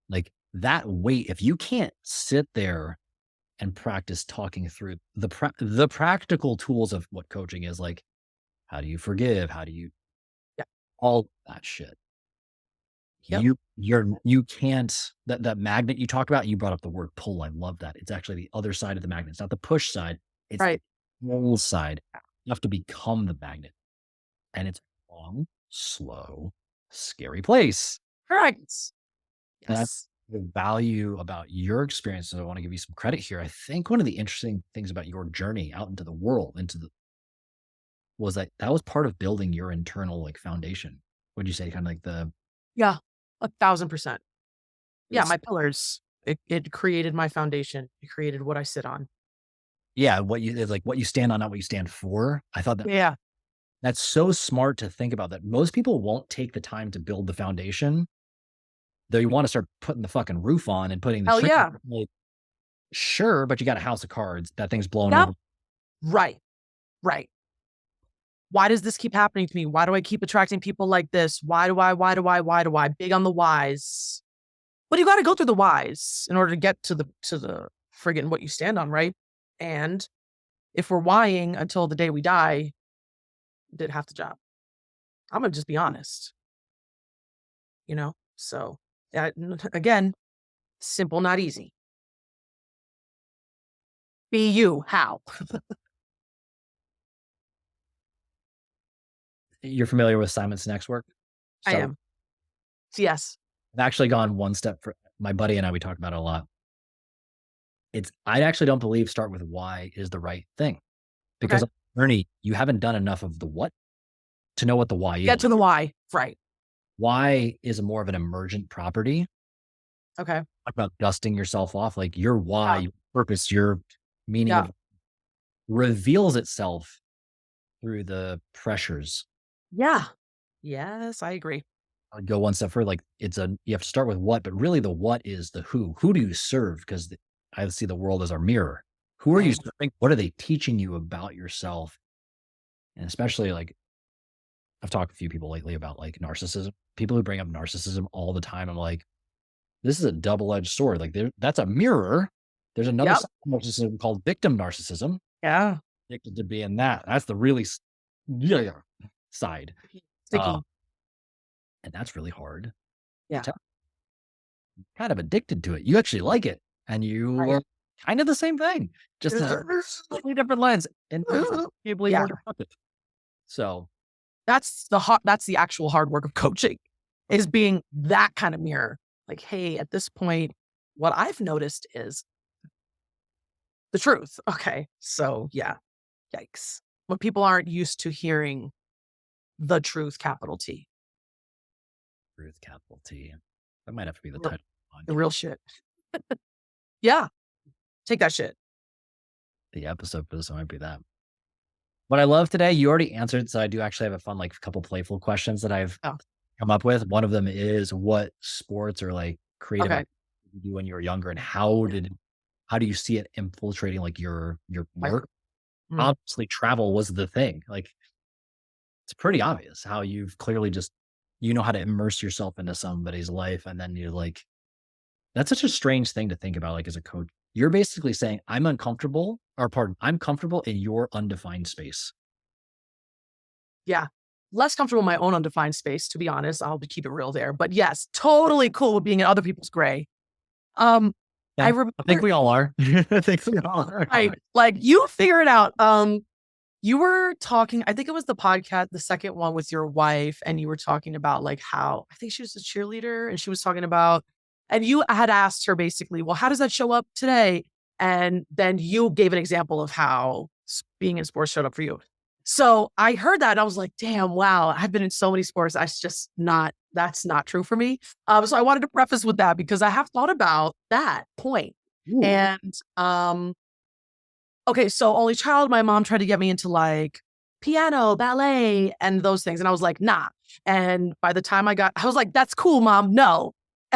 like that weight, if you can't sit there and practice talking through the practical tools of what coaching is, like how do you forgive? How do you Yep. all that shit? Yep. You can't that magnet you talked about, you brought up the word pull. I love that. It's actually the other side of the magnet. It's not the push side, it's the Right. pull side. You have to become the magnet. And it's a long, slow, scary place. Correct. And I Yes. the value about your experiences, I want to give you some credit here. I think one of the interesting things about your journey out into the world, was that that was part of building your internal like foundation. Would you say kind of like Yeah. 1,000%. Yeah. it's My pillars. It created my foundation. It created what I sit on. yeah, what you it's like what you stand on, not what you stand for. I thought that Yeah. that's so smart to think about that. Most people won't take the time to build the foundation. They want to start putting the fucking roof on and putting the Hell shit. yeah. Like, sure, but you got a house of cards. That thing's blown Yep. over. Right. Right. Why does this keep happening to me? Why do I keep attracting people like this? Why do I? Big on the whys. But you got to go through the whys in order to get to the friggin' what you stand on, right? And if we're whying until the day we die, did half the job. I'm gonna just be honest, you know? So again, simple, not easy. Be you. How? You're familiar with Simon Sinek's work? I So am. Yes. I've actually gone one step for my buddy and I, we talk about it a lot. I actually don't believe start with why is the right thing because Okay. on the journey, you haven't done enough of the what to know what the why Get is. to the why. Right. Why is more of an emergent property. Okay. Talk about dusting yourself off, like your why, Yeah. your purpose, your meaning Yeah. of reveals itself through the pressures. Yeah. Yes, I agree. I'd go one step further, like you have to start with what, but really the what is the who. Who do you serve? Because I see the world as our mirror. Who are you Same. serving? What are they teaching you about yourself? And especially like I've talked to a few people lately about like narcissism. People who bring up narcissism all the time. I'm like, this is a double-edged sword. Like that's a mirror. There's another Yep. side of narcissism called victim narcissism. Yeah. Addicted to being that. That's the really yeah, side. Uh, Sticky. and that's really hard to Yeah. tell. Kind of addicted to it. You actually like it. And you Right. are kind of the same thing. Just a slightly different lens. And arguably Yeah. more destructive. So That's the actual hard work of coaching is being that kind of mirror. Like, hey, at this point, what I've noticed is the truth. Okay. So yeah. Yikes. When people aren't used to hearing the truth, capital T. Ruth capital T. That might have to be the Real- title The of real shit. Yeah. Take that shit. the episode for this. Might be that. What I love today, you already answered, so I do actually have a fun, like, couple playful questions that I've Oh, come up with. One of them is what sports or, like, creative okay. activities did you do when you were younger, and how do you see it infiltrating, like, your Life. work? Mm. Obviously, travel was the thing. Like, it's pretty obvious how you've clearly just you know how to immerse yourself into somebody's life, and then you're like that's such a strange thing to think about, like, as a coach. You're basically saying, "I'm uncomfortable," or pardon, "I'm comfortable in your undefined space." Yeah. Less comfortable in my own undefined space, to be honest. Keep it real there. But yes, totally cool with being in other people's gray. Um, I Yeah, I think remember, we all are. I think we all are. right, like you figure it out. You were talking, I think it was the podcast, the second one with your wife, and you were talking about like how I think she was a cheerleader and she was talking about, and you had asked her basically, well, how does that show up today? And then you gave an example of how being in sports showed up for you. So I heard that and I was like, damn, wow, I've been in so many sports. That's not true for me. So I wanted to preface with that because I have thought about that point. Ooh. And okay, so only child, my mom tried to get me into like piano, ballet, and those things. And I was like, nah. And by the time I was like, that's cool, mom. No.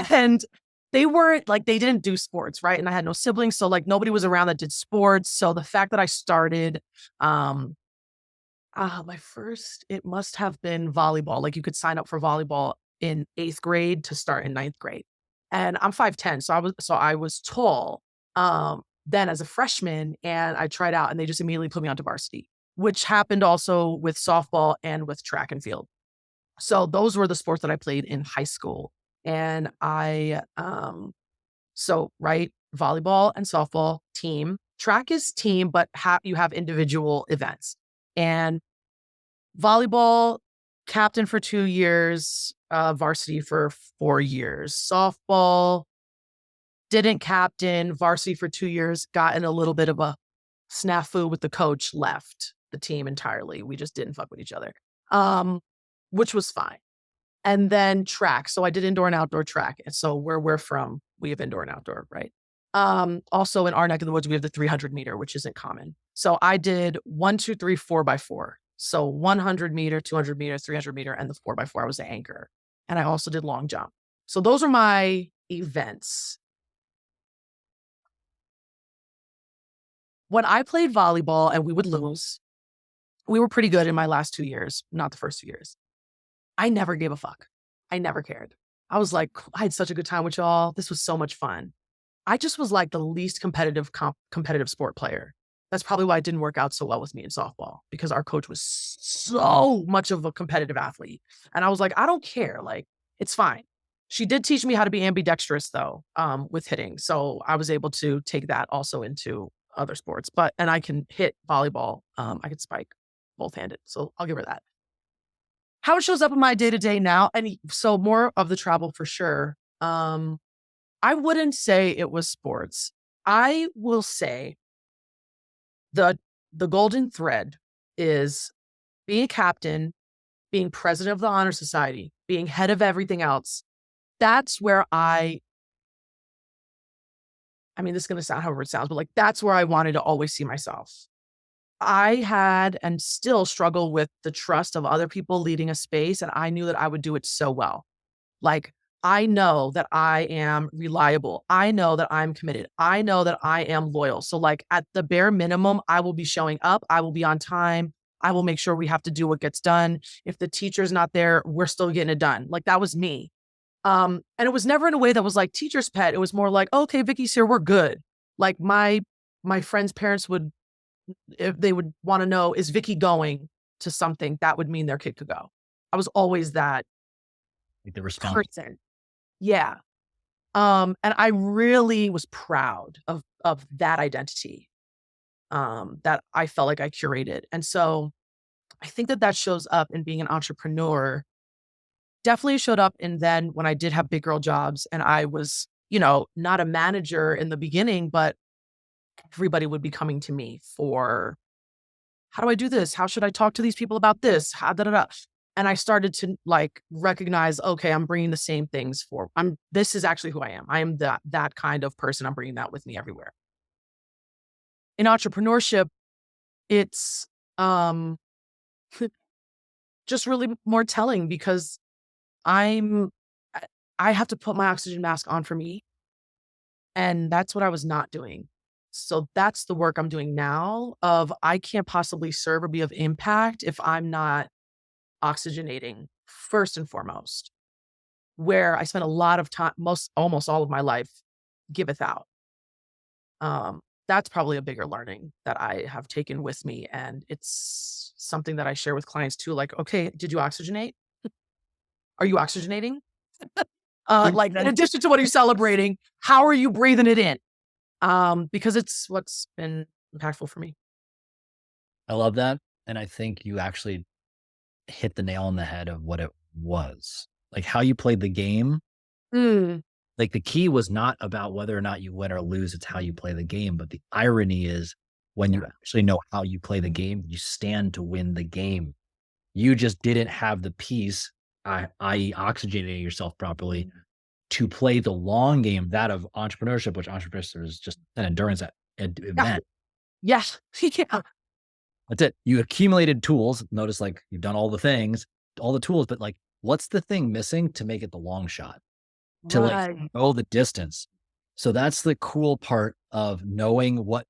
And they weren't like, they didn't do sports, right? And I had no siblings. So like nobody was around that did sports. So the fact that I started, um, it must have been volleyball. Like you could sign up for volleyball in eighth grade to start in ninth grade. And I'm 5'10. So I was tall. Then as a freshman and I tried out and they just immediately put me onto varsity, which happened also with softball and with track and field. So those were the sports that I played in high school. And right, volleyball and softball team. Track is team, but you have individual events. And volleyball, captain for 2 years, varsity for 4 years. Softball, didn't captain, varsity for 2 years, got in a little bit of a snafu with the coach, left the team entirely. We just didn't fuck with each other, um, which was fine. And then track. So I did indoor and outdoor track. And so where we're from, we have indoor and outdoor, right? Also in our neck of the woods, we have the 300 meter, which isn't common. So I did 1, 2, 3, 4x4. So 100 meter, 200 meter, 300 meter, and the 4x4, I was the anchor. And I also did long jump. So those are my events. When I played volleyball and we would lose, we were pretty good in my last 2 years, not the first 2 years. I never gave a fuck. I never cared. I was like, I had such a good time with y'all. This was so much fun. I just was like the least competitive sport player. That's probably why it didn't work out so well with me in softball because our coach was so much of a competitive athlete. And I was like, I don't care. Like, it's fine. She did teach me how to be ambidextrous though, with hitting. So I was able to take that also into other sports. And I can hit volleyball. I can spike both handed. So I'll give her that. How it shows up in my day to day now. And so more of the travel for sure. I wouldn't say it was sports. I will say the the golden thread is being a captain, being president of the honor society, being head of everything else. That's where I mean, this is going to sound however it sounds, but like that's where I wanted to always see myself. I had and still struggle with the trust of other people leading a space, and I knew that I would do it so well. Like, I know that I am reliable. I know that I'm committed. I know that I am loyal. So, like, at the bare minimum, I will be showing up. I will be on time. I will make sure we have to do what gets done. If the teacher's not there, we're still getting it done. Like, that was me. And it was never in a way that was like teacher's pet. It was more like, okay, Vicky's here. We're good. Like my friends' parents would, if they would want to know, is Vicky going to something? That would mean their kid could go. I was always that Like the response. person. Yeah. And I really was proud of that identity, that I felt like I curated. And so I think that shows up in being an entrepreneur. Definitely showed up in then when I did have big girl jobs and I was, not a manager in the beginning, but everybody would be coming to me for how do I do this? How should I talk to these people about this? How da da da. And I started to like recognize, okay, I'm bringing the same things this is actually who I am. I am that kind of person. I'm bringing that with me everywhere. In entrepreneurship, it's Um, just really more telling because I'm I I have to put my oxygen mask on for me, and that's what I was not doing. So that's the work I'm doing now of I can't possibly serve or be of impact if I'm not oxygenating first and foremost, where I spent a lot of time, almost all of my life, giveth out. That's probably a bigger learning that I have taken with me, and it's something that I share with clients too. Like, okay, did you oxygenate? Are you oxygenating? Like, Like, in then addition to what are you celebrating, how are you breathing it in? Because it's what's been impactful for me. I love that, and I think you actually hit the nail on the head of what it was. Like, how you played the game, Mm, like, the key was not about whether or not you win or lose, it's how you play the game, but the irony is when you yeah. actually know how you play the game, you stand to win the game. You just didn't have the piece, i.e. oxygenating yourself properly to play the long game, that of entrepreneurship, which entrepreneurship is just an endurance Yeah. event. Yes. Yeah. That's it. You accumulated tools. Notice like you've done all the things, all the tools, but like, what's the thing missing to make it the long shot? To like Right. go the distance. So that's the cool part of knowing what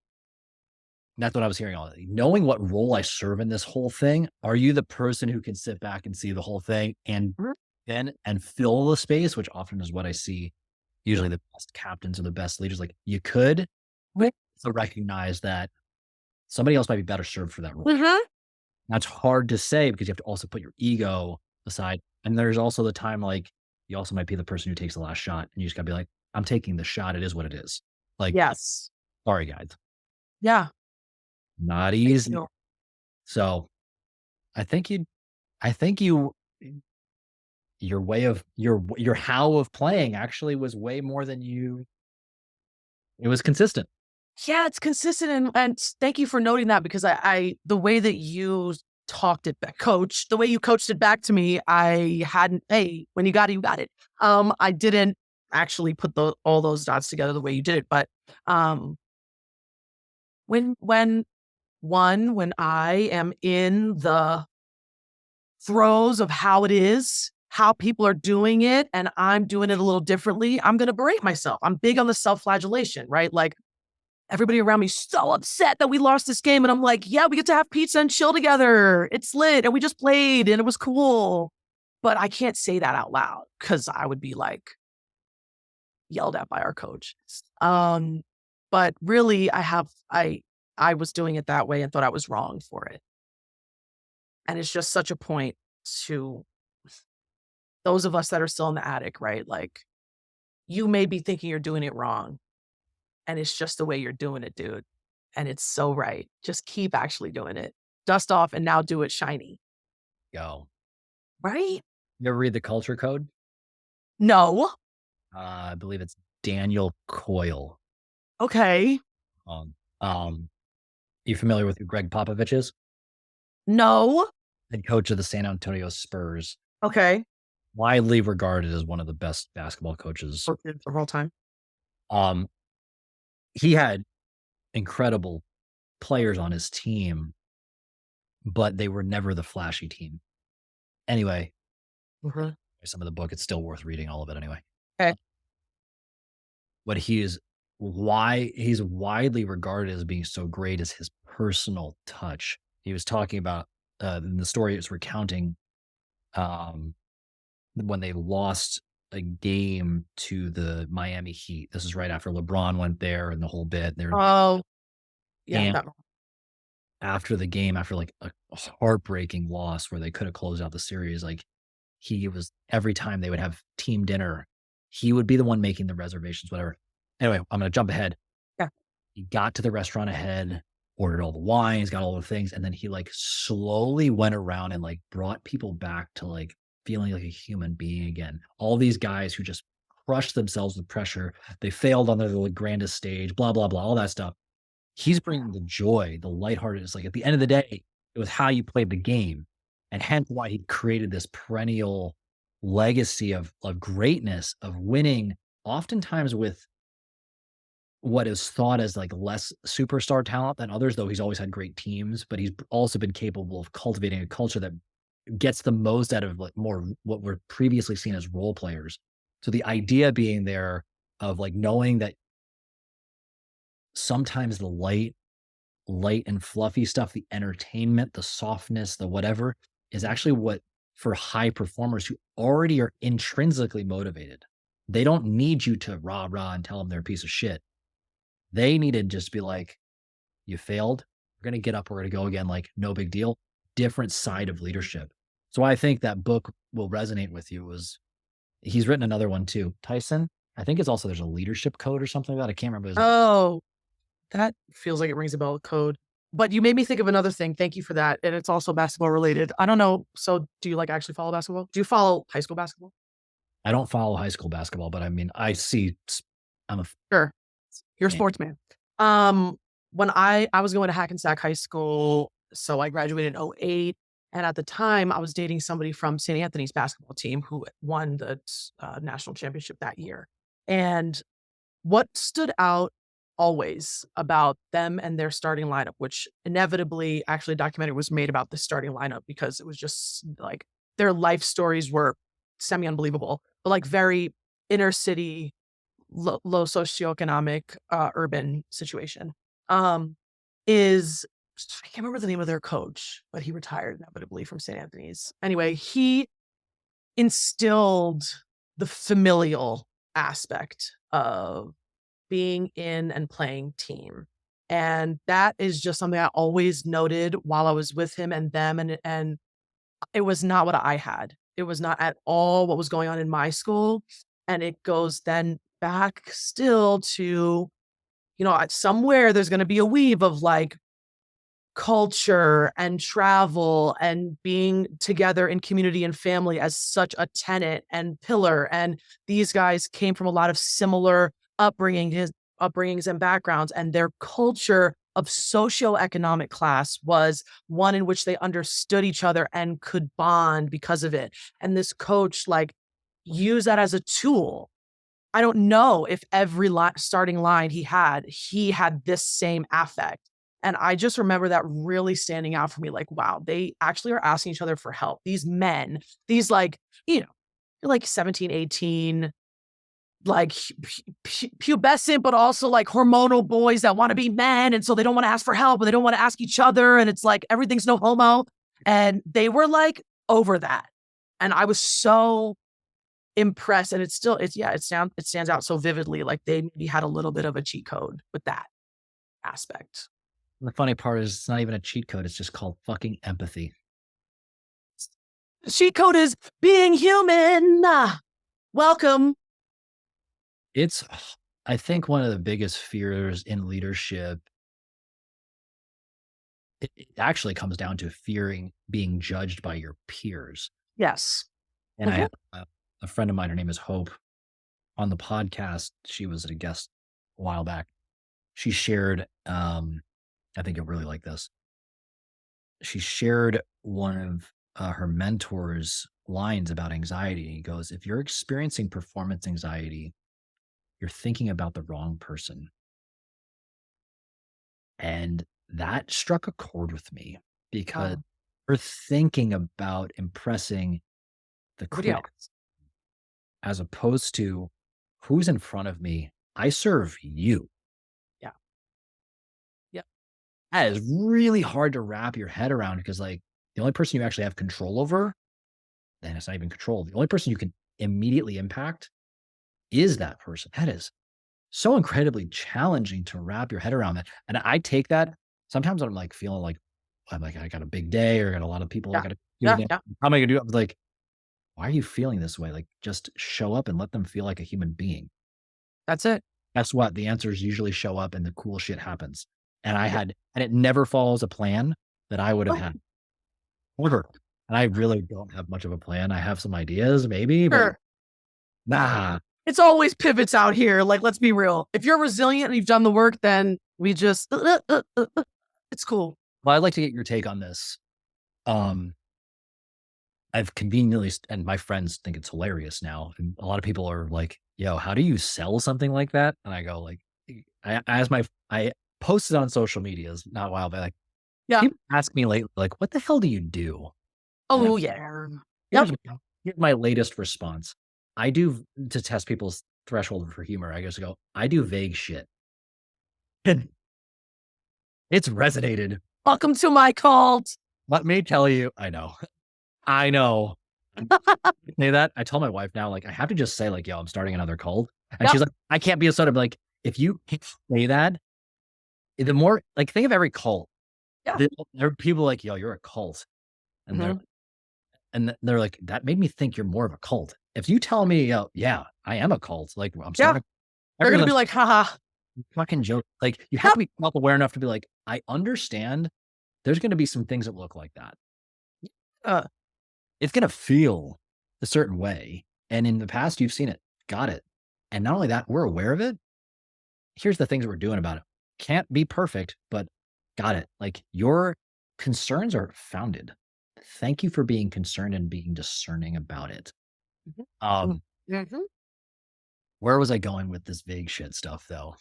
that's what I was hearing all day. Knowing what role I serve in this whole thing. Are you the person who can sit back and see the whole thing and Mhm. then and fill the space, which often is what I see usually the best captains or the best leaders. Like you could Right. so recognize that somebody else might be better served for that role. Mhm. That's hard to say because you have to also put your ego aside. And there's also the time like you also might be the person who takes the last shot and you just gotta be like, I'm taking the shot. It is what it is. Like, Yes. sorry guys, Yeah. not Thank easy. you. So I think you I think you your way of your how of playing actually was way more than you it was consistent. Yeah, it's consistent and thank you for noting that because I the way that you talked it back, coach, the way you coached it back to me, I hadn't. Hey, when you got it, you got it. I didn't actually put all those dots together the way you did it, but um, when I am in the throes of how it is, how people are doing it, and I'm doing it a little differently, I'm gonna berate myself. I'm big on the self-flagellation, right? Like everybody around me so upset that we lost this game. And I'm like, yeah, we get to have pizza and chill together. It's lit. And we just played and it was cool. But I can't say that out loud because I would be like yelled at by our coach. Um, but really I was doing it that way and thought I was wrong for it. And it's just such a point to those of us that are still in the attic, right? Like you may be thinking you're doing it wrong. And it's just the way you're doing it, dude. And it's so right. Just keep actually doing it. Dust off and now do it shiny. Go. Right? You ever read The Culture Code? No. I believe it's Daniel Coyle. Okay. Um, um, you familiar with who Greg Popovich is? No. Head coach of the San Antonio Spurs, Okay. widely regarded as one of the best basketball coaches. Of all time. Um, he had incredible players on his team, but they were never the flashy team. Anyway, Mhm. some of the book, it's still worth reading all of it anyway. Okay. What he is why he's widely regarded as being so great is his personal touch. He was talking about in the story it's recounting um when they lost a game to the Miami Heat. This is right after LeBron went there and the whole bit. There Oh, yeah. and That, after the game, after like a heartbreaking loss where they could have closed out the series, like he was every time they would have team dinner, he would be the one making the reservations, whatever. Anyway, I'm gonna jump ahead. yeah. He got to the restaurant ahead, ordered all the wines, got all the things, and then he like slowly went around and like brought people back to like feeling like a human being again. All these guys who just crushed themselves with pressure, they failed on their like, grandest stage, blah blah blah, all that stuff. He's bringing the joy, the lightheartedness. Like at the end of the day, it was how you played the game, and hence why he created this perennial legacy of greatness, of winning, oftentimes with what is thought as like less superstar talent than others, though he's always had great teams, but he's also been capable of cultivating a culture that gets the most out of like more what were previously seen as role players. So the idea being there of like knowing that sometimes the light and fluffy stuff, the entertainment, the softness, the whatever is actually what for high performers who already are intrinsically motivated. They don't need you to rah rah and tell them they're a piece of shit. They need to just be like, you failed. We're gonna get up, we're gonna go again, like no big deal. Different side of leadership. So I think that book will resonate with you was he's written another one too. Tyson. I think it's also there's a leadership code or something like that. I can't remember his Oh, that feels like it rings a bell with code. But you made me think of another thing. Thank you for that. And it's also basketball related. I don't know. So do you like actually follow basketball? Do you follow high school basketball? I don't follow high school basketball, but I mean I see I'm a Sure. You're a fan. sportsman. Um, when I was going to Hackensack High School, so I graduated in '08, and at the time, I was dating somebody from St. Anthony's basketball team who won the national championship that year. And what stood out always about them and their starting lineup, which inevitably, actually, a documentary was made about the starting lineup because it was just like their life stories were semi unbelievable, but like very inner city low socioeconomic, urban situation, um, is I can't remember the name of their coach, but he retired inevitably from St. Anthony's. Anyway, he instilled the familial aspect of being in and playing team. And that is just something I always noted while I was with him and them, and it was not what I had. It was not at all what was going on in my school, and it goes then back still to, somewhere there's gonna be a weave of, like, culture and travel and being together in community and family as such a tenet and pillar, and these guys came from a lot of similar upbringings and backgrounds, and their culture of socioeconomic class was one in which they understood each other and could bond because of it, and this coach, like, used that as a tool. I don't know if every starting line he had this same affect. And I just remember that really standing out for me like, wow, they actually are asking each other for help. These men, these like, you know, like 17, 18, like pubescent, but also like hormonal boys that want to be men. And so they don't want to ask for help, but they don't want to ask each other. And it's like everything's no homo. And they were like over that. And I was so impressed, and it stands out so vividly, like they maybe had a little bit of a cheat code with that aspect. The funny part is it's not even a cheat code, it's just called fucking empathy. The cheat code is being human. Welcome. It's I think one of the biggest fears in leadership, it actually comes down to fearing being judged by your peers. Yes. And I Mhm. had a friend of mine, her name is Hope, on the podcast. She was a guest a while back. She shared, I think you'll really like this. She shared one of her mentor's lines about anxiety. He goes, if you're experiencing performance anxiety, you're thinking about the wrong person. And that struck a chord with me because Oh, we're thinking about impressing the everybody critic else. as opposed to who's in front of me. I serve you. Yeah. Yeah. That is really hard to wrap your head around because, like, the only person you actually have control over, then it's not even control. The only person you can immediately impact is that person. That is so incredibly challenging to wrap your head around that. And I take that sometimes I'm like feeling like I'm like, I got a big day or I got a lot of people I Yeah. got to do Yeah. today. Yeah. How am I gonna do it? Like, why are you feeling this way? Like, just show up and let them feel like a human being. That's it. Guess what? The answers usually show up and the cool shit happens. And Yeah. and it never follows a plan that I would have Oh, had. Never. And I really don't have much of a plan. I have some ideas maybe, but sure. nah. It's always pivots out here. Like, let's be real. If you're resilient and you've done the work, then we just, it's cool. Well, I'd like to get your take on this. Um, I've conveniently, and my friends think it's hilarious now. And a lot of people are like, yo, how do you sell something like that? And I go like, I posted on social medias not a while back. Like, Yeah. people ask me lately, like, "What the hell do you do?" And Oh, yeah. here's Yep. here's my latest response. I do to test people's threshold for humor. I just go, I do vague shit, and it's resonated. Welcome to my cult. Let me tell you, I know, I know. Say that. I tell my wife now, like, I have to just say, like, "Yo, I'm starting another cult," and Yep. she's like, "I can't be a son of," like, if you say that, the more, like, think of every cult. Yeah. There are people like, "Yo, you're a cult," and Mhm. they're like, "That made me think you're more of a cult." If you tell me, "Yeah, I am a cult," like, I'm Yeah. starting, They're gonna everyone's be like, haha. fucking joke. Like, you have Yep. to be self-aware enough to be like, "I understand there's gonna be some things that look like that." Uh, It's gonna feel a certain way, and in the past, you've seen it. Got it. And not only that, we're aware of it. Here's the things we're doing about it. Can't be perfect, but got it. Like, your concerns are founded. Thank you for being concerned and being discerning about it. Mhm. Um, Mhm. where was I going with this vague shit stuff though?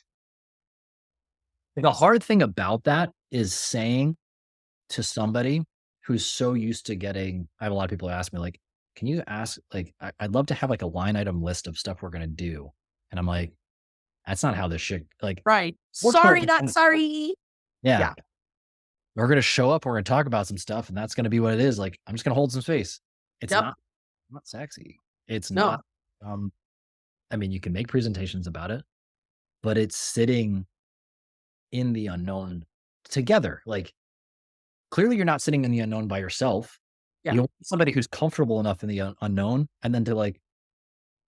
The hard thing about that is saying to somebody who's so used to getting, I have a lot of people ask me, like, can you ask, like, I'd love to have like a line item list of stuff we're gonna do. And I'm like, that's not how this shit, like, Right. Sorry, fortunately, not sorry. yeah, Yeah. we're gonna show up, we're gonna talk about some stuff, and that's gonna be what it is. Like, I'm just gonna hold some space. It's Yep. not sexy. It's No. not, um, I mean, you can make presentations about it, but it's sitting in the unknown together. Like, clearly you're not sitting in the unknown by yourself. Yeah. You want somebody who's comfortable enough in the unknown, and then to like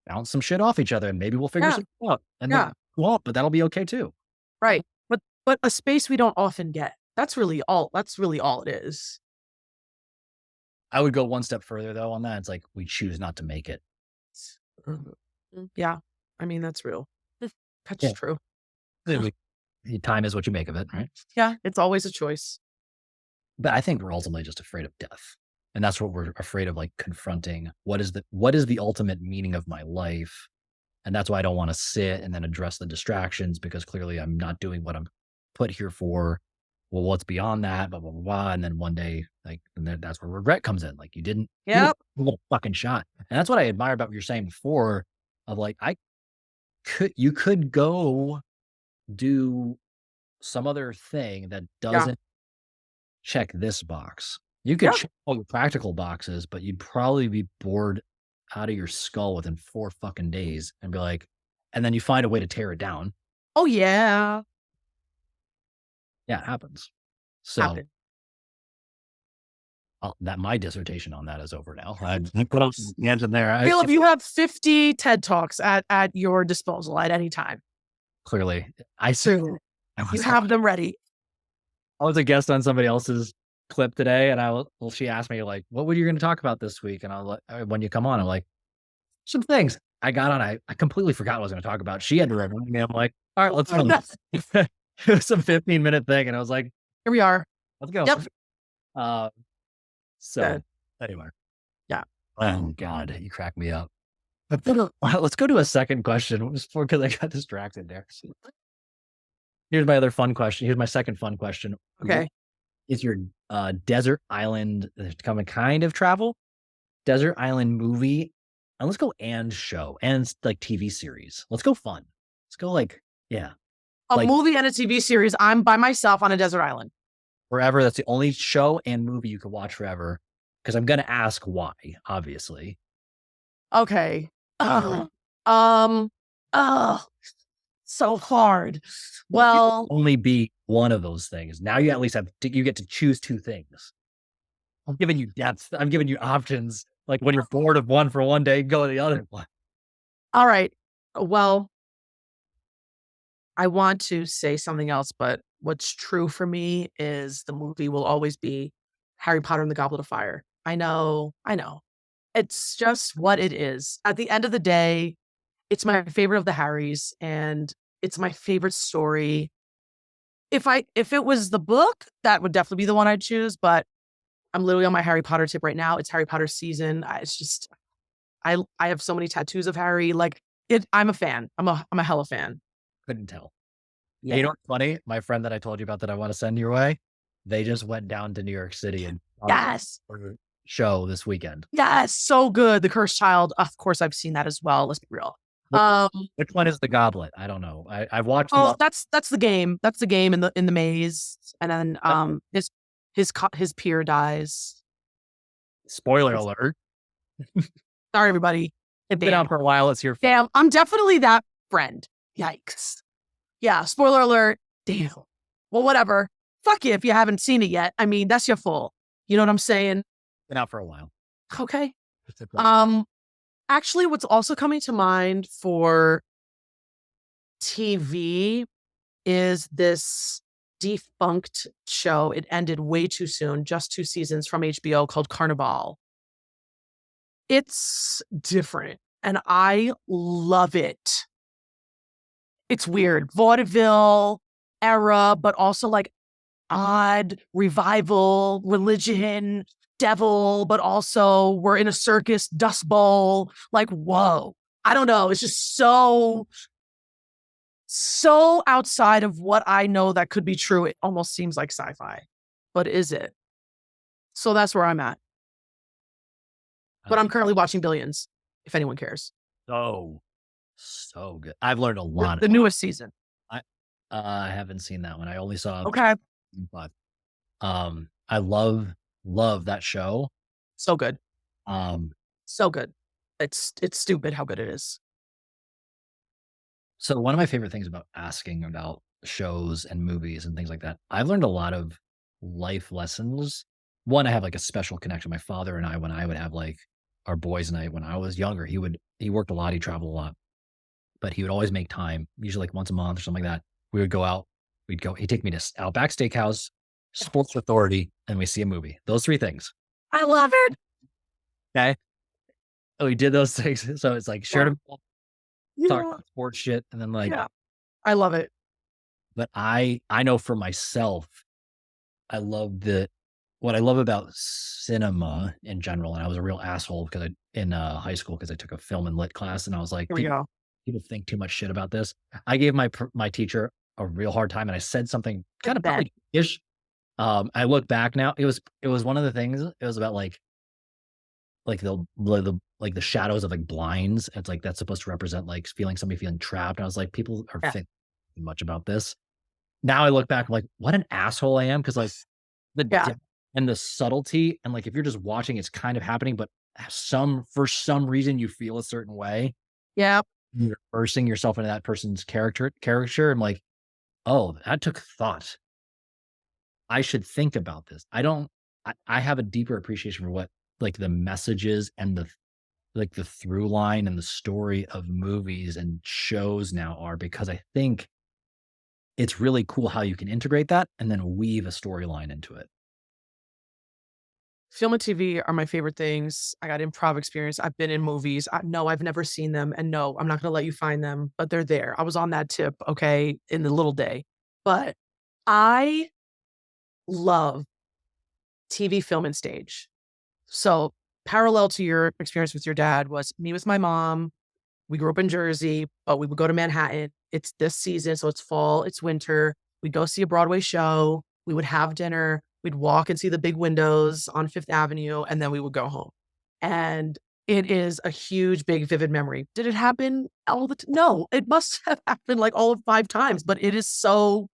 bounce some shit off each other, and maybe we'll figure Yeah. something out. And then Yeah. won't, but that'll be okay too. Right. But a space we don't often get. That's really all it is. I would go one step further though on that. It's like we choose not to make it. Mhm. Yeah. I mean, that's real. That's Yeah. true. Time is what you make of it, right? Yeah. It's always a choice. But I think we're ultimately just afraid of death. And that's what we're afraid of, like confronting what is the ultimate meaning of my life? And that's why I don't want to sit and then address the distractions, because clearly I'm not doing what I'm put here for. Well, what's beyond that? Blah, blah, blah, blah. And then one day, like, and then that's where regret comes in. Like, you didn't Yep. give it a fucking shot. And that's what I admire about what you're saying before of like, you could go do some other thing that Yeah. doesn't check this box. You could Yeah. check all the practical boxes, but you'd probably be bored out of your skull within 4 fucking days and be like, and then you find a way to tear it down. Oh yeah. Yeah, it happens. So, Happen. that my dissertation on that is over now. I put up the engine there. Caleb, you have 50 TED Talks at your disposal at any time. Clearly, I s True. I You was have them ready. I was a guest on somebody else's clip today, and she asked me, like, "What were you gonna talk about this week?" And I was like, "When you come on," I'm like, "Some things." I got on, I completely forgot what I was gonna talk about. She had to remind me. I'm like, "All right, let's go." It was a 15-minute thing, and I was like, Here we are. "Let's go." Yep. Uh, Good. so anyway. Yeah. Oh god, you crack me up. Let's go to a second question because I got distracted there. Here's my other fun question. Here's my second fun question. Okay. Is your desert island kind of travel? Desert island movie? And let's go and show and like TV series. Let's go fun. Let's go like, yeah, A like movie and a TV series. I'm by myself on a desert island. forever. That's the only show and movie you can watch forever. Because I'm gonna ask why, obviously. Okay. Ugh. Um. Oh, so hard. You can Well, only be one of those things. Now you at least you get to choose two things. I'm giving you depth. I'm giving you options. Like when you're bored of one for one day, go to the other one. all right. Well, I want to say something else, but what's true for me is the movie will always be Harry Potter and the Goblet of Fire. I know. I know. It's just what it is. At the end of the day, it's my favorite of the Harrys, and it's my favorite story. If it was the book, that would definitely be the one I'd choose, but I'm literally on my Harry Potter tip right now. It's Harry Potter season. It's just I have so many tattoos of Harry. Like I'm a fan. I'm a hella fan. Couldn't tell. And you Yeah. know what's funny? My friend that I told you about that I want to send your way, they just went down to New York City and saw Yes. the show this weekend. Yes. So good. The Cursed Child. Of course, I've seen that as well. Let's be real. Which, which one is the goblet? I don't know. I've watched them Oh, all. that's the game. That's the game in the maze, and then his peer dies. Spoiler It's, alert. sorry, everybody. It's been out for a while. It's your fault. Damn, I'm definitely that friend. Yikes. Yeah, spoiler alert. Damn. Well, whatever. Fuck you if you haven't seen it yet. I mean, that's your fault. You know what I'm saying? Been out for a while. Okay. Actually, what's also coming to mind for TV is this defunct show. It ended way too soon, just 2 seasons from HBO called Carnival. It's different and I love it. It's weird. Vaudeville era, but also like odd revival, religion, devil, but also we're in a circus, dust bowl. Like, whoa. I don't know. It's just so outside of what I know that could be true. It almost seems like sci-fi, but is it? So that's where I'm at. But I'm currently watching Billions, if anyone cares. So good. I've learned a lot. The newest season. I haven't seen that one. I only saw Okay. but I love that show. So good. Um So good. It's stupid how good it is. so one of my favorite things about asking about shows and movies and things like that, I've learned a lot of life lessons. One, I have like a special connection. My father and I, when I would have like our boys' night when I was younger, he worked a lot, he traveled a lot, but he would always make time, usually like once a month or something like that. We would go out, he'd take me to Outback Steakhouse, Sports Authority, and we see a movie. Those three things. I love it. Okay. Oh, we did those things. So it's like shared talk about sports shit. And then like, yeah. I love it. but I know for myself, I love what I love about cinema in general. And I was a real asshole because in high school, because I took a film and lit class and I was like, Here we go. people think too much shit about this. I gave my teacher a real hard time and I said something kind of bad ish. I look back now, it was one of the things, it was about like the shadows of like blinds. It's like that's supposed to represent like somebody feeling trapped. And I was like, people are thinking much about this. Now I look back, I'm like, what an asshole I am. Cause like the depth and the subtlety, and like if you're just watching, it's kind of happening, but for some reason you feel a certain way. Yeah. You're immersing yourself into that person's character. I'm like, oh, that took thought. I should think about this. I have a deeper appreciation for what like the messages and the through line and the story of movies and shows now are, because I think it's really cool how you can integrate that and then weave a storyline into it. Film and TV are my favorite things. I got improv experience. I've been in movies. No, I've never seen them. And no, I'm not going to let you find them, but they're there. I was on that tip, okay, in the little day. But I love TV, film, and stage. So parallel to your experience with your dad was me with my mom. We grew up in Jersey, but we would go to Manhattan. It's this season, so it's fall, it's winter. We'd go see a Broadway show. We would have dinner. We'd walk and see the big windows on Fifth Avenue, and then we would go home. And it is a huge, big, vivid memory. Did it happen all the time? No, it must have happened like all of 5 times, but it is so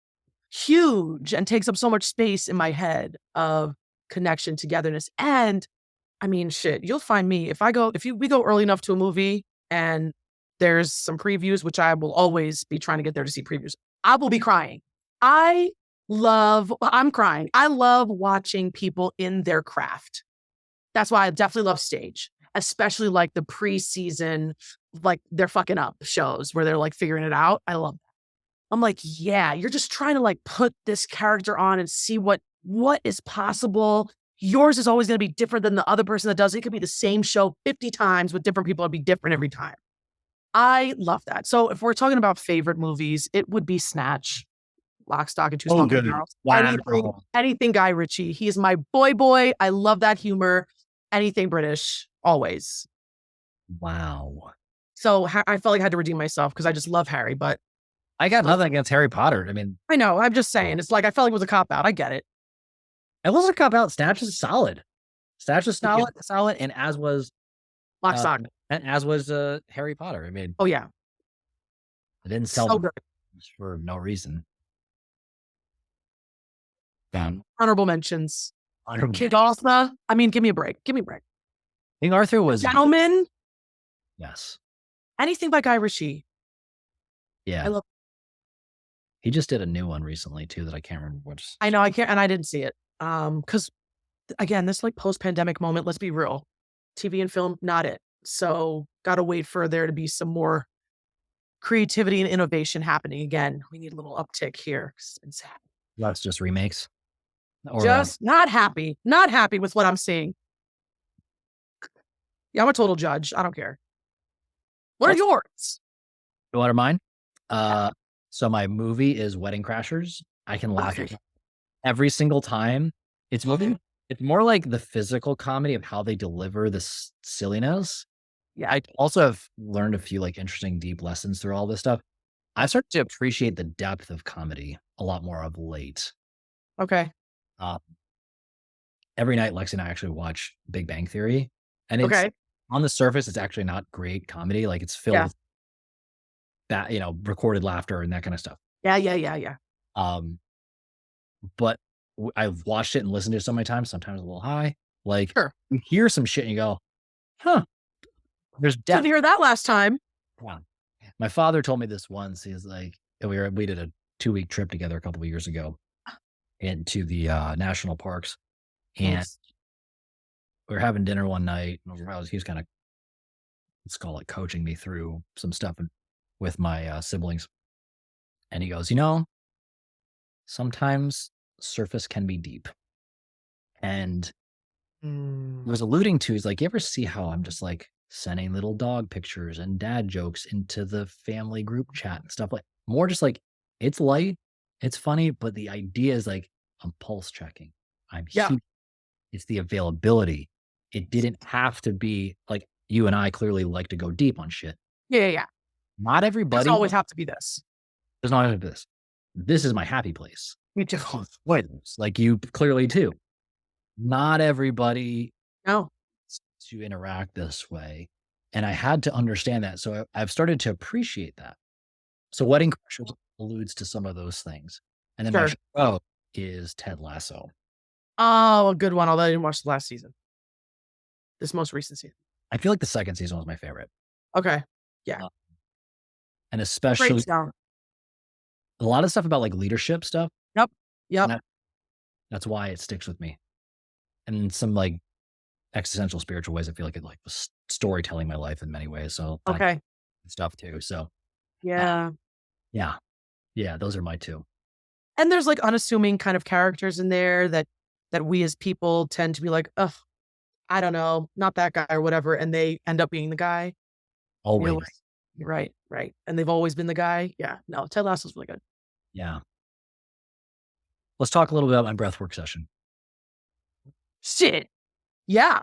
huge and takes up so much space in my head of connection, togetherness. And I mean, shit, you'll find me we go early enough to a movie and there's some previews, which I will always be trying to get there to see previews. I will be crying. I'm crying. I love watching people in their craft. That's why I definitely love stage, especially like the pre-season, like they're fucking up shows where they're like figuring it out. I love that. I'm like, yeah, you're just trying to like put this character on and see what is possible. Yours is always going to be different than the other person that does it. It could be the same show 50 times with different people. It'd be different every time. I love that. So if we're talking about favorite movies, it would be Snatch, Lock, Stock, and Two Smoking Barrels. Wow. Anything Guy Ritchie. He is my boy. I love that humor. Anything British, always. Wow. So I felt like I had to redeem myself because I just love Harry, but I got nothing against Harry Potter. I mean, I know. I'm just saying. It's like I felt like it was a cop out. I get it. it wasn't a cop out. Snatch is solid. Snatch was solid, and as was Lock, stock. and as was Harry Potter. I mean, Oh yeah, I didn't sell so them good. for no reason. Down. Honorable mentions. King King Arthur. I mean, give me a break. Give me a break. Arthur was Gentleman. yes, Anything by Guy Ritchie. yeah. I love. He just did a new one recently too that I can't remember which. I know. I can't, and I didn't see it. Because again, this like post-pandemic moment. Let's be real. TV and film, not it. So gotta wait for there to be some more creativity and innovation happening again. We need a little uptick here. It's been sad. That's just remakes. Or Just not happy. Not happy with what I'm seeing. Yeah, I'm a total judge. I don't care. What are yours? what are mine? So my movie is Wedding Crashers. I can laugh Okay. every single time. It's more like the physical comedy of how they deliver this silliness. Yeah. I also have learned a few like interesting deep lessons through all this stuff. I started to appreciate the depth of comedy a lot more of late. Okay. Uh, every night, Lexi and I actually watch Big Bang Theory, and it's Okay. on the surface, it's actually not great comedy. Like it's filled Yeah. with that, recorded laughter and that kind of stuff. Yeah. Um, but I've watched it and listened to it so many times, sometimes a little high. Like Sure. you hear some shit and you go, huh, there's Didn't depth. hear that last time. Yeah. My father told me this once. He's like, we did a 2-week trip together a couple of years ago into the national parks. And Nice. we were having dinner one night. And he was kind of, let's call it coaching me through some stuff with my siblings. And he goes, sometimes surface can be deep. And he was alluding to, he's like, you ever see how I'm just like sending little dog pictures and dad jokes into the family group chat and stuff like more just like it's light, it's funny, but the idea is like I'm pulse checking. I'm Yeah. here. It's the availability. It didn't have to be like you and I clearly like to go deep on shit. Yeah. Not everybody Doesn't always have to be this. does not have this. This is my happy place. Me too. Wait, like you clearly too. Not everybody No. to interact this way. And I had to understand that. So I've started to appreciate that. So Wedding Crashers alludes to some of those things. And then my Sure. show is Ted Lasso. Oh, a good one. Although I didn't watch the last season. This most recent season. I feel like the second season was my favorite. Okay. Yeah. And Great especially sound. a lot of stuff about like leadership stuff. Yep. And that's why it sticks with me. And some like existential spiritual ways. I feel like it like was storytelling my life in many ways. So that Okay. stuff too. So Yeah. yeah, those are my two. And there's like unassuming kind of characters in there that we as people tend to be like, ugh, I don't know, not that guy or whatever, and they end up being the guy. Always. Right. And they've always been the guy. Yeah. No, Ted Lasso's really good. Yeah. Let's talk a little bit about my breathwork session. Shit. Yeah.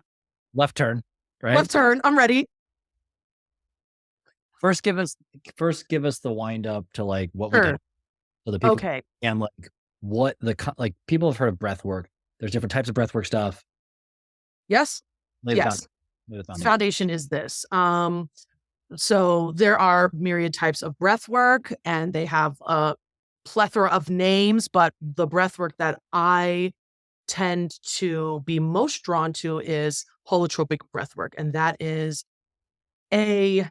Left turn, right? Left turn. I'm ready. First, give us the wind up to like what we Sure. did. So the people Okay. and like what like people have heard of breathwork. There's different types of breathwork stuff. Yes. Lay the Yes. Foundation is this. So there are myriad types of breath work and they have a plethora of names, but the breath work that I tend to be most drawn to is holotropic breath work. And that is a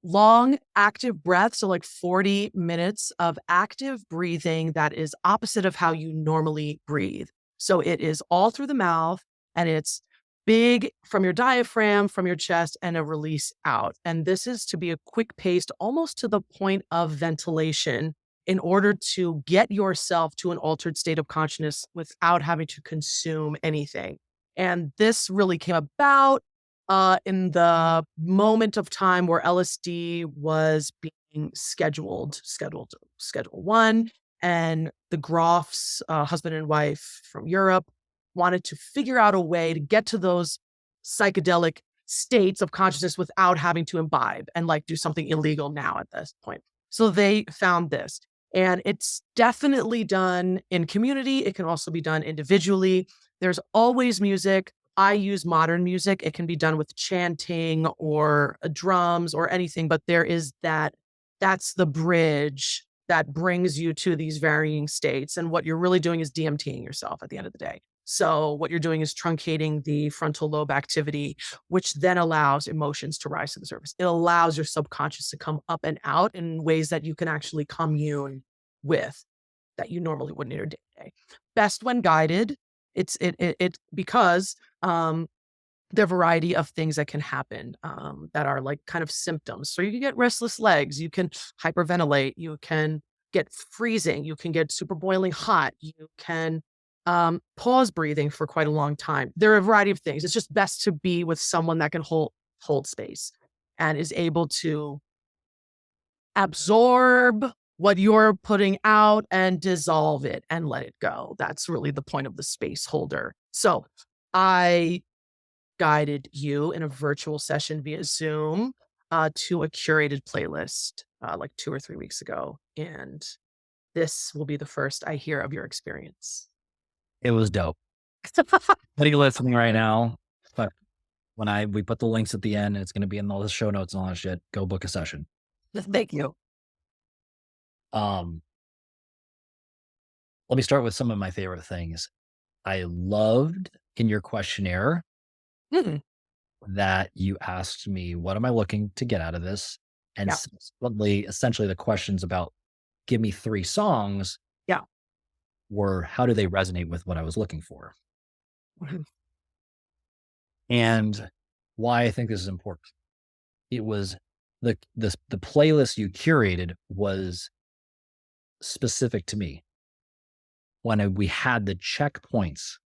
long active breath. So like 40 minutes of active breathing that is opposite of how you normally breathe. So it is all through the mouth and it's big from your diaphragm, from your chest, and a release out. And this is to be a quick paced, almost to the point of ventilation in order to get yourself to an altered state of consciousness without having to consume anything. And this really came about in the moment of time where LSD was being schedule one, and the Groffs, husband and wife from Europe, wanted to figure out a way to get to those psychedelic states of consciousness without having to imbibe and like do something illegal now at this point. So they found this. And it's definitely done in community. It can also be done individually. There's always music. I use modern music. It can be done with chanting or drums or anything, but there is that's the bridge that brings you to these varying states. And what you're really doing is DMTing yourself at the end of the day. So what you're doing is truncating the frontal lobe activity, which then allows emotions to rise to the surface. It allows your subconscious to come up and out in ways that you can actually commune with that you normally wouldn't in your day to day. Best when guided. It because there are a variety of things that can happen that are like kind of symptoms. So you can get restless legs, you can hyperventilate, you can get freezing, you can get super boiling hot, you can pause breathing for quite a long time. There are a variety of things. It's just best to be with someone that can hold space and is able to absorb what you're putting out and dissolve it and let it go. That's really the point of the space holder. So I guided you in a virtual session via Zoom to a curated playlist like 2 or 3 weeks ago. And this will be the first I hear of your experience. It was dope. Anybody listening right now, but when we put the links at the end, it's going to be in all the show notes and all that shit. Go book a session. Thank you. Let me start with some of my favorite things. I loved in your questionnaire that you asked me, what am I looking to get out of this? And essentially the questions about give me 3 songs were how do they resonate with what I was looking for? And why I think this is important. It was the playlist you curated was specific to me. When we had the checkpoints,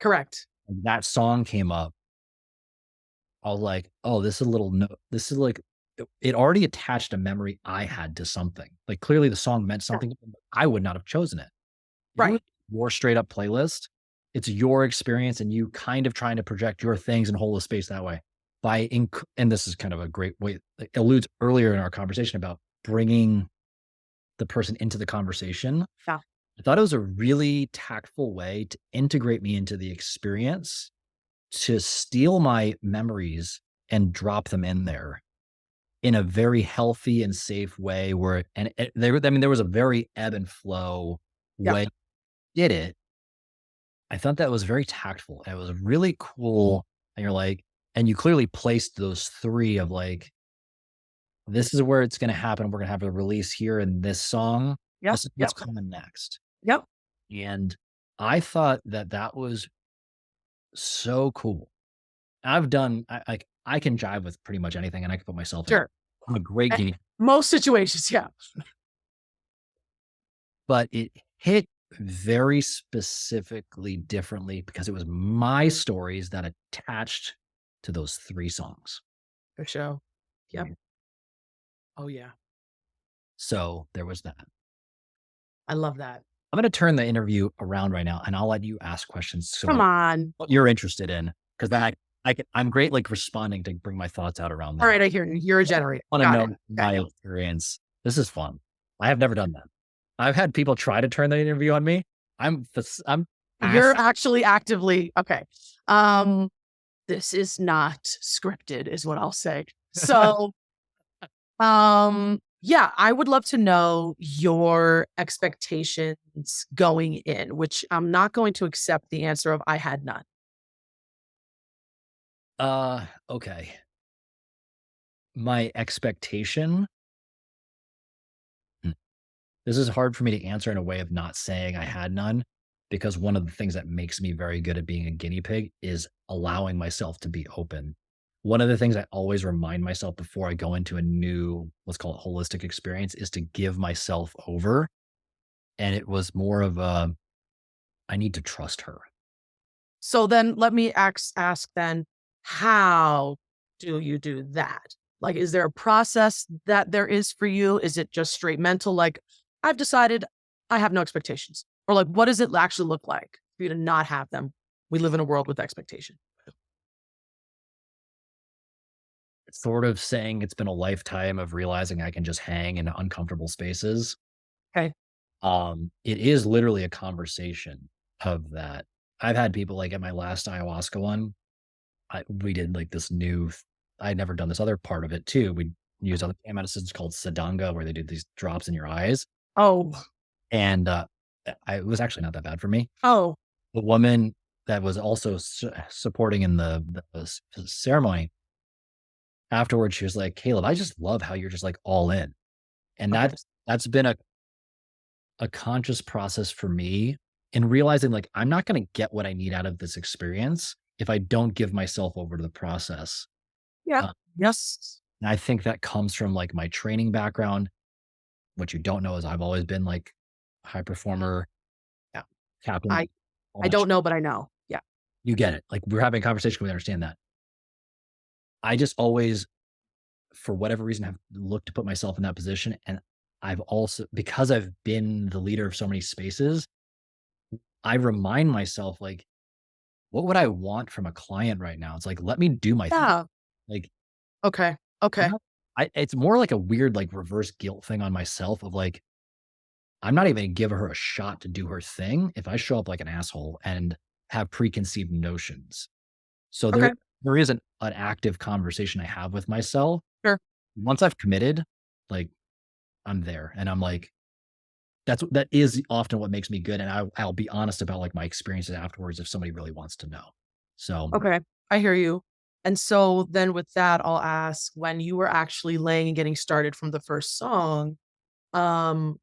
Correct. that song came up, I was like, oh, this is like, it already attached a memory I had to something. Like clearly the song meant something. To me, but I would not have chosen it. Right. Your straight up playlist. It's your experience and you kind of trying to project your things and hold the space that way. And this is kind of a great way, it alludes earlier in our conversation about bringing the person into the conversation. Yeah. I thought it was a really tactful way to integrate me into the experience, to steal my memories and drop them in there in a very healthy and safe way there was a very ebb and flow way did it. I thought that was very tactful. It was really cool. And you're like, and you clearly placed those 3 of like, this is where it's going to happen. We're going to have a release here in this song. What's coming next. Yep. And I thought that was so cool. I can jive with pretty much anything and I can put myself in. I'm a great guinea. Most situations, But it hit very specifically differently because it was my stories that attached to those 3 songs. For sure. Yep. Oh yeah. So there was that. I love that. I'm going to turn the interview around right now and I'll let you ask questions. So Come on. What you're interested in, because then I'm great like responding to bring my thoughts out around that. All right, I hear you. You're a generator. I want to know my experience. This is fun. I have never done that. I've had people try to turn the interview on me. You're actually actively okay. This is not scripted, is what I'll say. So, yeah, I would love to know your expectations going in, which I'm not going to accept the answer of I had none. Okay. My expectation. This is hard for me to answer in a way of not saying I had none, because one of the things that makes me very good at being a guinea pig is allowing myself to be open. One of the things I always remind myself before I go into a new, let's call it holistic experience, is to give myself over. And it was more of I need to trust her. So then let me ask then, how do you do that? Like, is there a process that there is for you? Is it just straight mental? Like, I've decided I have no expectations. Or like, what does it actually look like for you to not have them? We live in a world with expectation. sort of saying it's been a lifetime of realizing I can just hang in uncomfortable spaces. Okay. It is literally a conversation of that. I've had people like at my last ayahuasca one, we did like this new, I'd never done this other part of it too. We use other plant medicines called Sadanga, where they do these drops in your eyes. Oh, And it was actually not that bad for me. oh, The woman that was also supporting in the ceremony afterwards, she was like, Caleb, I just love how you're just like all in. And okay. that's been a conscious process for me in realizing like I'm not going to get what I need out of this experience if I don't give myself over to the process. Yeah. Uh, Yes. and I think that comes from like my training background. What you don't know is I've always been like a high performer, Yeah. captain, I all I that. don't know, but I know. Yeah. You get it. Like we're having a conversation, we understand that. I just always, for whatever reason, have looked to put myself in that position. And I've also, because I've been the leader of so many spaces, I remind myself like, what would I want from a client right now? It's like, let me do my thing. Yeah. Like, Okay. I'm Okay. not, it's more like a weird, like reverse guilt thing on myself of like, I'm not even gonna give her a shot to do her thing if I show up like an asshole and have preconceived notions. So Okay. there is an active conversation I have with myself. Sure. Once I've committed, like I'm there and I'm like, that is often what makes me good. And I'll be honest about like my experiences afterwards if somebody really wants to know. So Okay. I hear you. And so then with that, I'll ask when you were actually laying and getting started from the first song, um,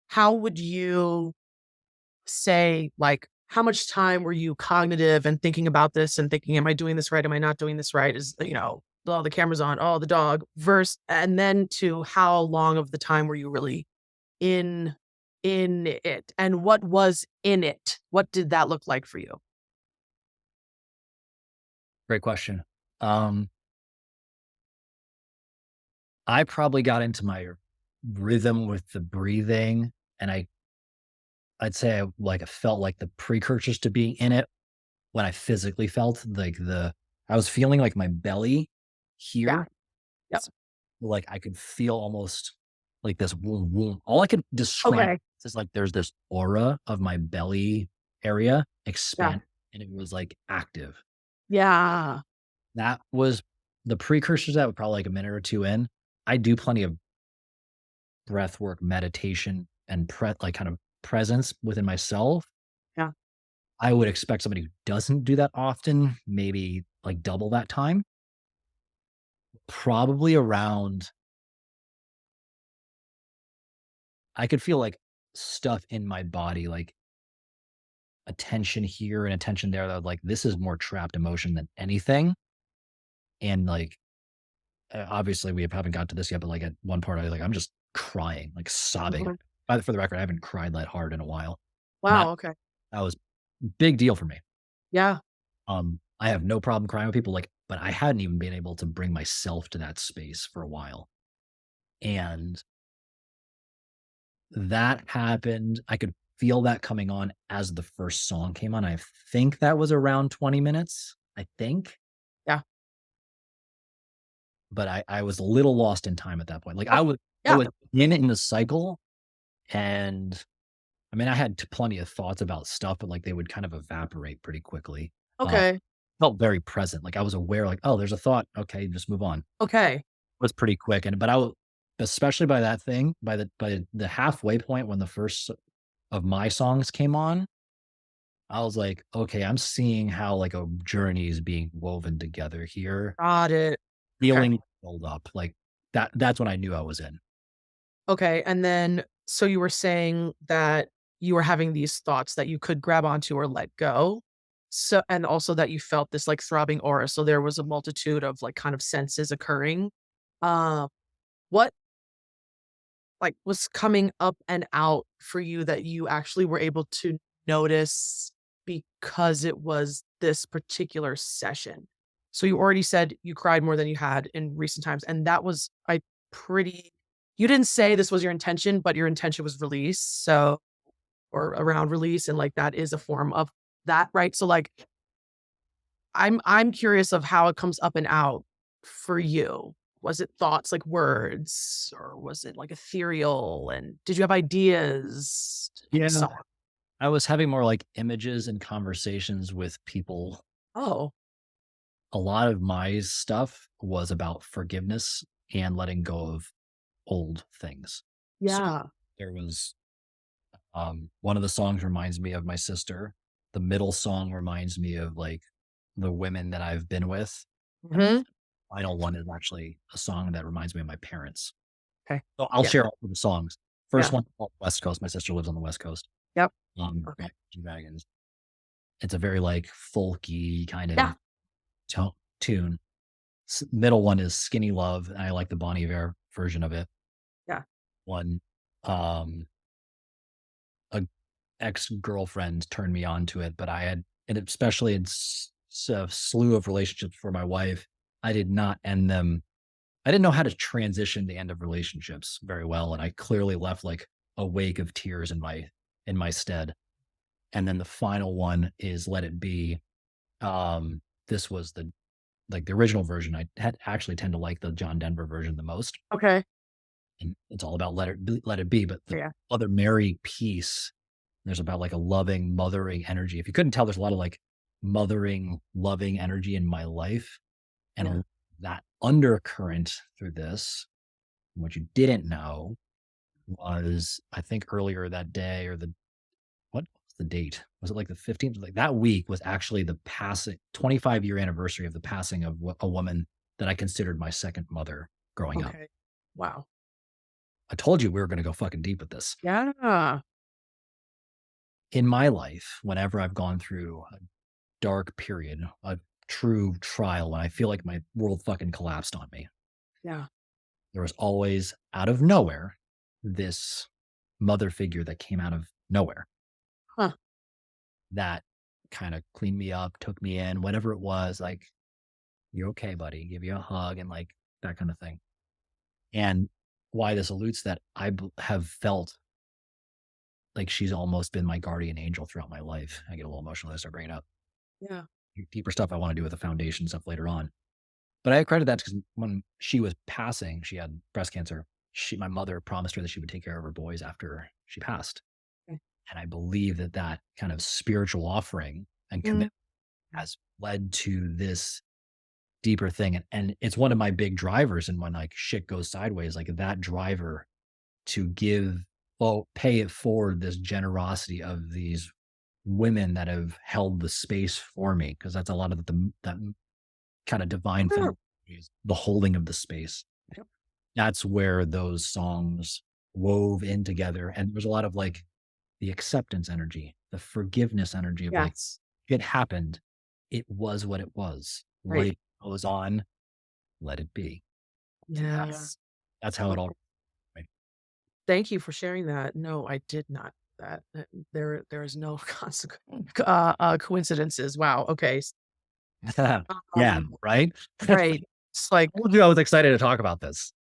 how would you say, like, how much time were you cognitive and thinking about this and thinking, am I doing this right? Am I not doing this right? Is, oh, the camera's on, oh, the dog, verse, and then to how long of the time were you really in in it? And what was in it? What did that look like for you? great question. Um, I probably got into my rhythm with the breathing and I'd say I felt like the precursors to being in it when I physically felt like I was feeling like my belly Yeah. here. Yep. S Like I could feel almost like this woom woom. All I could describe Okay. is like there's this aura of my belly area Yeah. expand and it was like active. Yeah. That was the precursors that were probably like a minute or 2 in. I do plenty of breath work, meditation, and like kind of presence within myself. Yeah. I would expect somebody who doesn't do that often, maybe like double that time, probably around, I could feel like stuff in my body, like a tension here and a tension there that like this is more trapped emotion than anything. And like, obviously we haven't got to this yet, but like at one part, I'm just crying, like sobbing. Mhm. For the record, I haven't cried that hard in a while. And Wow. Okay. that was big deal for me. Yeah. I have no problem crying with people, like, but I hadn't even been able to bring myself to that space for a while. And that happened. I could feel that coming on as the first song came on. I think that was around 20 minutes, I think, Yeah. but I was a little lost in time at that point. Like Oh, I yeah. was in the cycle and I mean, I had plenty of thoughts about stuff, but like they would kind of evaporate pretty quickly. Uh, Okay. felt very present. Like I was aware, like, oh, there's a thought. Okay, just move on. Okay. Was pretty quick. And but I was, especially by that thing, by the halfway point when the first of my songs came on, I was like, okay, I'm seeing how like a journey is being woven together here. Got it. Okay. Feeling build up. Like that's when I knew I was in. Okay. And then, so you were saying that you were having these thoughts that you could grab onto or let go. So, and also that you felt this like throbbing aura. So there was a multitude of like kind of senses occurring. Uh, what like was coming up and out for you that you actually were able to notice because it was this particular session? So you already said you cried more than you had in recent times, and that was I pretty you didn't say this was your intention, but your intention was release, so or around release, and, like, that is a form of that, right? So, like, I'm curious of how it comes up and out. for you? Was it thoughts like words, or was it like ethereal? And did you have ideas and Yeah. so on? I was having more like images and conversations with people. Oh, A lot of my stuff was about forgiveness and letting go of old things. So yeah. there was one of the songs reminds me of my sister. The middle song reminds me of like the women that I've been with. And Mhm. the final one is actually a song that reminds me of my parents. Okay. So I'll Yeah. share all of the songs. First Yeah. one called West Coast. My sister lives on the West Coast. Yep. Yeah, Okay. Dragons. It's a very like folky kind Yeah. of tune. Middle one is Skinny Love, and I like the Bonnie Iver version of it. Yeah. One, um, a ex-girlfriend turned me on to it, but I had, and especially in a slew of relationships for my wife, I did not end them. I didn't know how to transition the end of relationships very well, and I clearly left like a wake of tears in my stead. And then the final one is Let It Be. This was the like the original version. I had actually tend to like the John Denver version the most, Okay. and it's all about let it be. But the Yeah. other Mary piece, there's about like a loving, mothering energy. If you couldn't tell, there's a lot of like mothering, loving energy in my life, and Yeah. that undercurrent through this. What you didn't know was, I think earlier that day or the what was the date? Was it like the 15th? Like that week was actually the passing 25-year anniversary of the passing of a woman that I considered my second mother growing up. Okay. Wow. I told you we were going to go fucking deep with this. Yeah. In my life, whenever I've gone through a dark period, a true trial, when I feel like my world fucking collapsed on me, Yeah. there was always out of nowhere this mother figure that came out of nowhere Huh. that kind of cleaned me up, took me in, whatever it was, like, "You're okay, buddy," give you a hug and like that kind of thing. And why this alludes to that, have felt like she's almost been my guardian angel throughout my life. I get a little emotional as I start bringing up Yeah. deeper stuff I want to do with the foundation stuff later on. But I credit that because when she was passing, she had breast cancer. My mother promised her that she would take care of her boys after she passed. Okay. And I believe that that kind of spiritual offering and Mm. commitment has led to this deeper thing. And it's one of my big drivers. And when like shit goes sideways, like that driver to give, well, pay it forward this generosity of these women that have held the space for me. Cause that's a lot of that kind of divine Yeah. feminine is the holding of the space. Yep. That's where those songs wove in together. And there's a lot of like the acceptance energy, the forgiveness energy of like, Yes. it happened. It was what it was. Right. Life goes on. Let it be. Yes. That's how it all. Okay. Thank you for sharing that. No, I did not that. There is no coincidences. Wow. Okay. Yeah, Um, right? I right. It's like, told you I was excited to talk about this.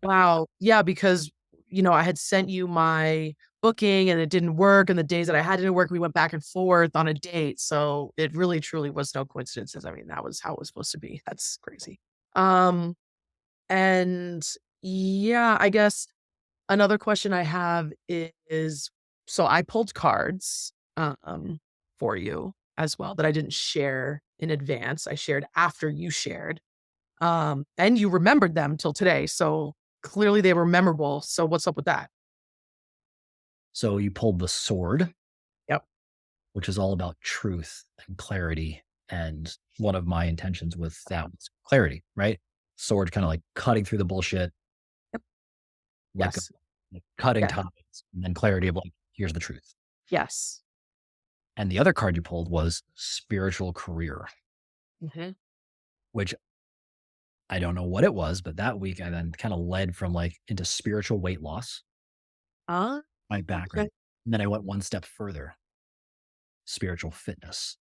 wow. Yeah, because I had sent you my booking and it didn't work. And the days that I had it didn't work, we went back and forth on a date. So it really truly was no coincidences. I mean, that was how it was supposed to be. That's crazy. Um, and yeah, I guess another question I have is, so I pulled cards for you as well that I didn't share in advance. I shared after you shared. And you remembered them till today. So clearly they were memorable. So what's up with that? So you pulled the sword, Yep. which is all about truth and clarity. And one of my intentions with that was clarity, right? Sword kind of like cutting through the bullshit, Yep. like, Yes. like cutting Yes. topics, and then clarity of like, here's the truth. Yes. And the other card you pulled was spiritual career, Hmm. which I don't know what it was, but that week I then kind of led from like into spiritual weight loss, Uh, my okay. background. And then I went one step further, spiritual fitness.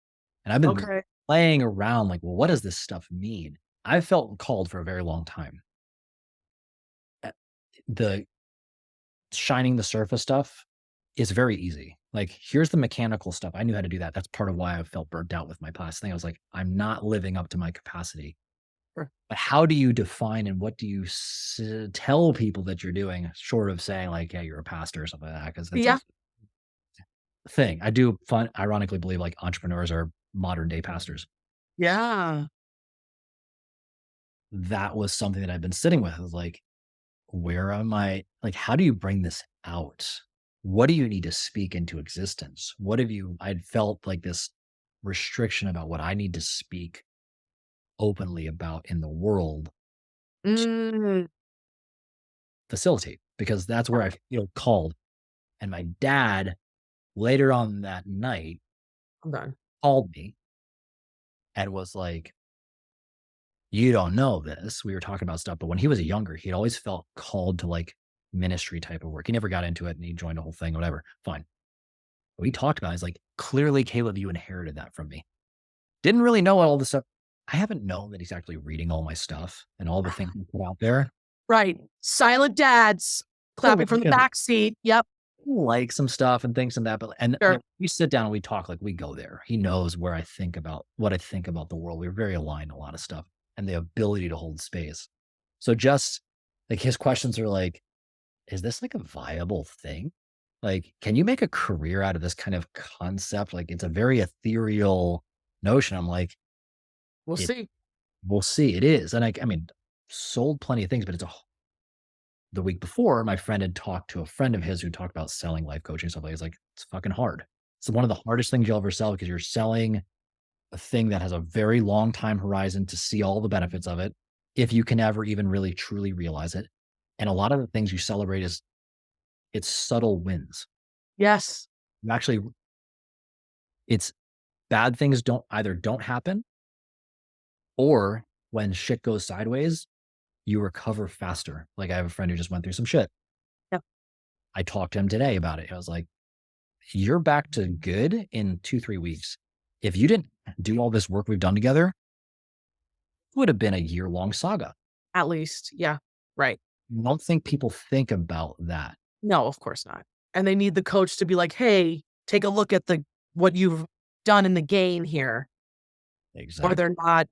And I've been Okay. playing around like, well, what does this stuff mean? I felt called for a very long time. The shining the surface stuff is very easy. Like, here's the mechanical stuff. I knew how to do that. That's part of why I felt burnt out with my past thing. I was like, I'm not living up to my capacity. Sure. But how do you define and what do you tell people that you're doing, short of saying like, "Yeah, you're a pastor" or something like that? Because that's a Yeah. thing. I do ironically believe like entrepreneurs are modern day pastors. Yeah. That was something that I've been sitting with. I was like, where am I? Like, how do you bring this out? What do you need to speak into existence? What have you? I'd felt like this restriction about what I need to speak openly about in the world to Mm. facilitate, because that's where I feel called. And my dad, later on that night, I'm done. called me and was like, "You don't know this." We were talking about stuff, but when he was younger, he'd always felt called to like ministry type of work. He never got into it and he joined the whole thing, whatever. Fine. We talked about it. He's like, "Clearly, Caleb, you inherited that from me." Didn't really know all this stuff. I haven't known that he's actually reading all my stuff and all the things he put out there. Right. Silent dads clapping from the back seat. Yep. Like some stuff and things and that, but and Sure. like, we sit down and we talk, like, we go there. He knows where I think about what I think about the world. We're very aligned in a lot of stuff and the ability to hold space. So just like his questions are like, "Is this like a viable thing? Like, can you make a career out of this kind of concept?" Like, it's a very ethereal notion. I'm like, We'll "It see. we'll see." It is. And I mean, sold plenty of things, but the week before, my friend had talked to a friend of his who talked about selling life coaching stuff. Like, he's like, "It's fucking hard. It's one of the hardest things you'll ever sell because you're selling a thing that has a very long time horizon to see all the benefits of it, if you can ever even really truly realize it. And a lot of the things you celebrate is it's subtle wins. Yes. You actually, it's bad things don't happen, or when shit goes sideways, you recover faster. Like I have a friend who just went through some shit. Yep. I talked to him today about it. I was like, "You're back to good in 2, 3 weeks. If you didn't do all this work we've done together, it would have been a year-long saga." At least. Yeah. Right. I don't think people think about that. No, of course not. And they need the coach to be like, "Hey, take a look at the what you've done in the gain here," or Exactly. they're not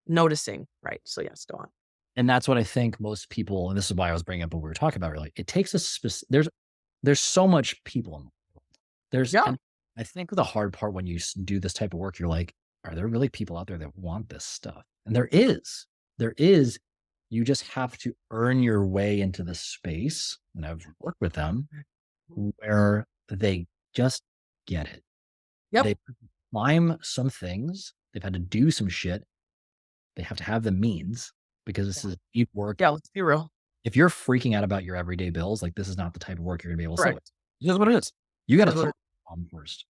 noticing. Right. So yes, go on. And that's what I think most people, and this is why I was bringing up what we were talking about earlier. It takes a there's so much people in the world. Yeah. And I think the hard part when you do this type of work, you're like, are there really people out there that want this stuff? And there is. There is. You just have to earn your way into the space. And I've worked with them where they just get it. Yep. They climb some things. They've had to do some shit. They have to have the means because this Yeah. is deep work. Yeah. Let's be real. If you're freaking out about your everyday bills, like this is not the type of work you're gonna be able to sit with. Correct. It is what it is. You gotta That's what solve it the problem first.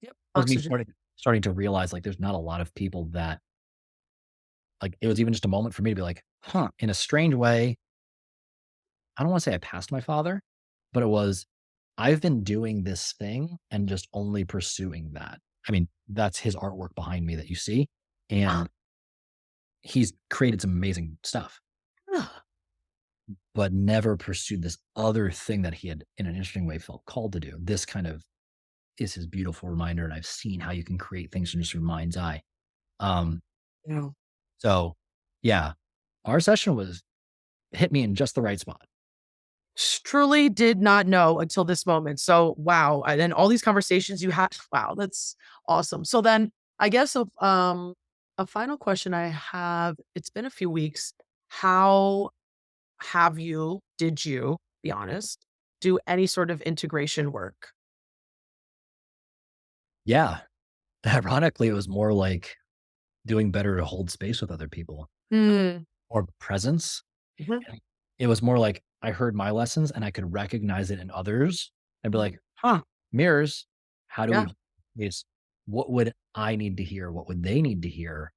Yep. It was me Oxygen. starting to realize like there's not a lot of people that like it was even just a moment for me to be like, huh, in a strange way, I don't want to say I passed my father, but it was I've been doing this thing and just only pursuing that. I mean, that's his artwork behind me that you see. Ah, And he's created some amazing stuff, ah. but never pursued this other thing that he had in an interesting way felt called to do. This kind of is his beautiful reminder. And I've seen how you can create things from just your mind's eye. Um, Yeah. so yeah, our session was hit me in just the right spot. Truly did not know until this moment. So, wow. And then all these conversations you had, wow, that's awesome. So then I guess a final question I have, it's been a few weeks. How did you, be honest, do any sort of integration work? Yeah. Ironically, it was more like doing better to hold space with other people Mm. or presence. Mhm. And it was more like I heard my lessons and I could recognize it in others and be Mhm. like, huh, mirrors, how do Yeah. we is what would I need to hear? What would they need to hear?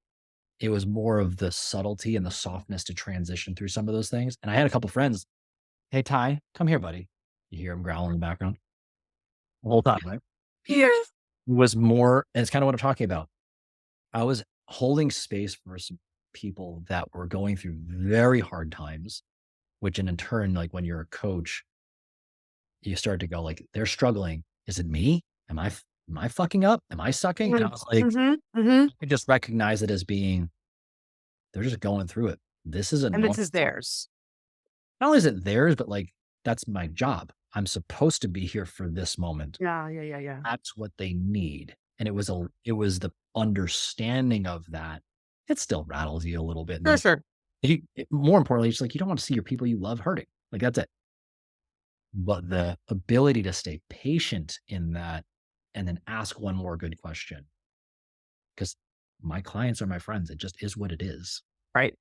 It was more of the subtlety and the softness to transition through some of those things. And I had a couple friends, "Hey, Ty, come here, buddy." You hear him growling in the background the whole time, right? Here. Was more, and it's kind of what I'm talking about. I was holding space for some people that were going through very hard times, which in turn, like when you're a coach, you start to go like, they're struggling. Is it me? Am I fucking up? Am I sucking? And I Mhm. was like, Mhm. Mhm. I could just recognize it as being They're just going through it. This is a And this normal. is theirs. Not only is it theirs, but like that's my job. I'm supposed to be here for this moment. Yeah. That's what they need. And it was the understanding of that. It still rattles you a little bit. Sure. More importantly, it's like you don't want to see your people you love hurting. Like that's it. But the ability to stay patient in that and then ask one more good question. Because my clients are my friends. It just is what it is. Right.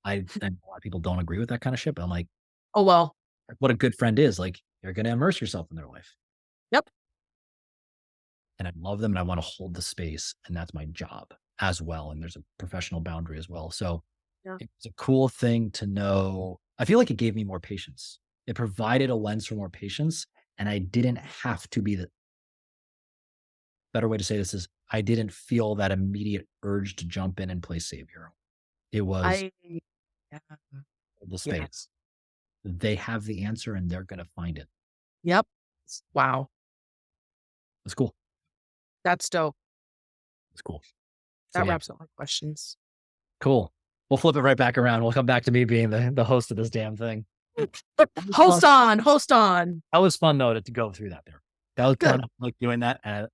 And a lot of people don't agree with that kind of shit. But I'm like, Oh, well. what a good friend is. Like, you're going to immerse yourself in their life. Yep. And I love them and I want to hold the space. And that's my job as well. And there's a professional boundary as well. So Yeah. it's a cool thing to know. I feel like it gave me more patience. It provided a lens for more patience. And I didn't have to be the better way to say this is I didn't feel that immediate urge to jump in and play savior. It was Yeah. the space. They have the answer and they're going to find it. Yep. Wow. It's cool. That's dope. It's cool. That wraps up my questions. Cool. We'll flip it right back around. We'll come back to me being the host of this damn thing. Host on. That was fun though to go through that there. That was fun like doing that. And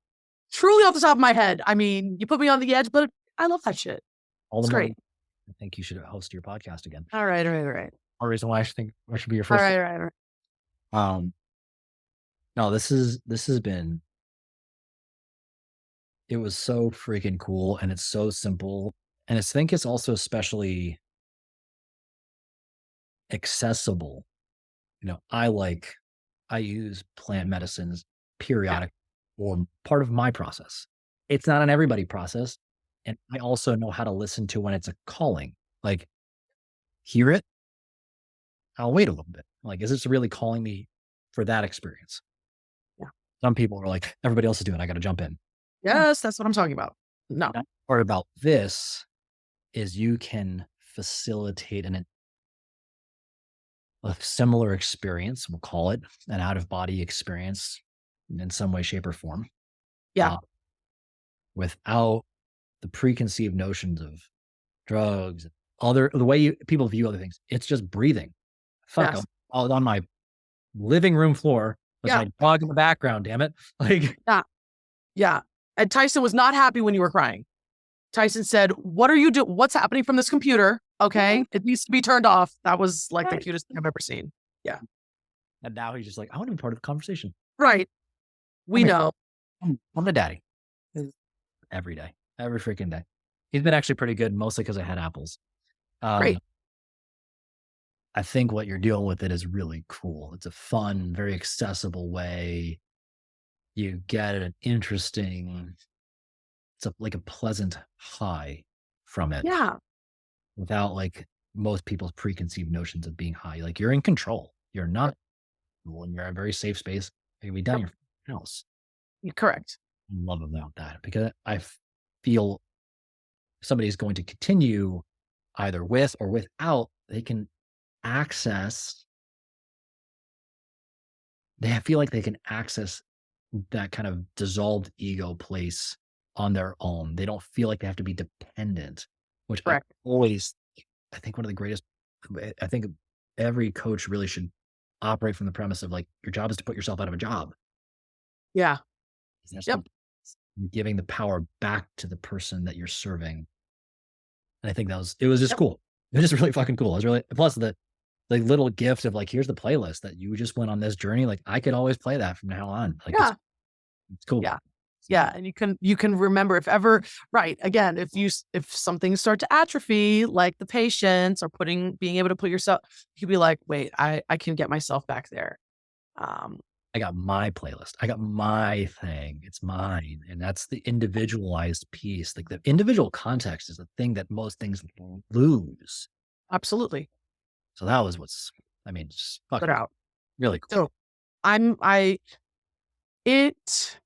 truly off the top of my head. I mean, you put me on the edge, but I love that shit. It's great. I think you should host your podcast again. All right. Or reason why I think I should be your first. All right. No, this has been, it was so freaking cool and it's so simple. And I think it's also especially accessible. I use plant medicines periodic or part of my process. It's not an everybody process. And I also know how to listen to when it's a calling. Like, hear it. I'll wait a little bit. Like, is this really calling me for that experience? Yeah. Some people are like, everybody else is doing it. I got to jump in. Yes, that's what I'm talking about. No. Or about this is you can facilitate a similar experience. We'll call it an out of body experience in some way, shape, or form. Yeah. Without the preconceived notions of drugs, the way people view other things. It's just breathing. Fuck, Yes. I was on my living room floor with my dog in the background, damn it. Like, yeah. And Tyson was not happy when you were crying. Tyson said, what are you doing? What's happening from this computer? Okay. It needs to be turned off. That was like the cutest thing I've ever seen. Yeah. And now he's just like, I want to be part of the conversation. Right. We know. I'm the daddy. Every day. Every freaking day. He's been actually pretty good, mostly because I had apples. Great. I think what you're dealing with it is really cool. It's a fun, very accessible way. You get an interesting, like a pleasant high from it. Yeah. Without like most people's preconceived notions of being high. Like, you're in control. You're not, when you're in a very safe space, you can be down your house. Correct. I love about that because I feel somebody's going to continue either with or without, they can access, they feel like they can access that kind of dissolved ego place on their own. They don't feel like they have to be dependent, which I think one of the greatest, I think every coach really should operate from the premise of like, your job is to put yourself out of a job. Yeah. Yep. Giving the power back to the person that you're serving. And I think it was just cool. It was just really fucking cool. It was really, plus the little gift of like, here's the playlist that you just went on this journey. Like, I could always play that from now on. Like, it's cool. Yeah. Yeah. And you can remember if ever, right. Again, if some things start to atrophy, like the patience or being able to put yourself, you could be like, wait, I can get myself back there. I got my playlist. I got my thing. It's mine. And that's the individualized piece. Like, the individual context is the thing that most things lose. Absolutely. So that was just fucking really cool. So it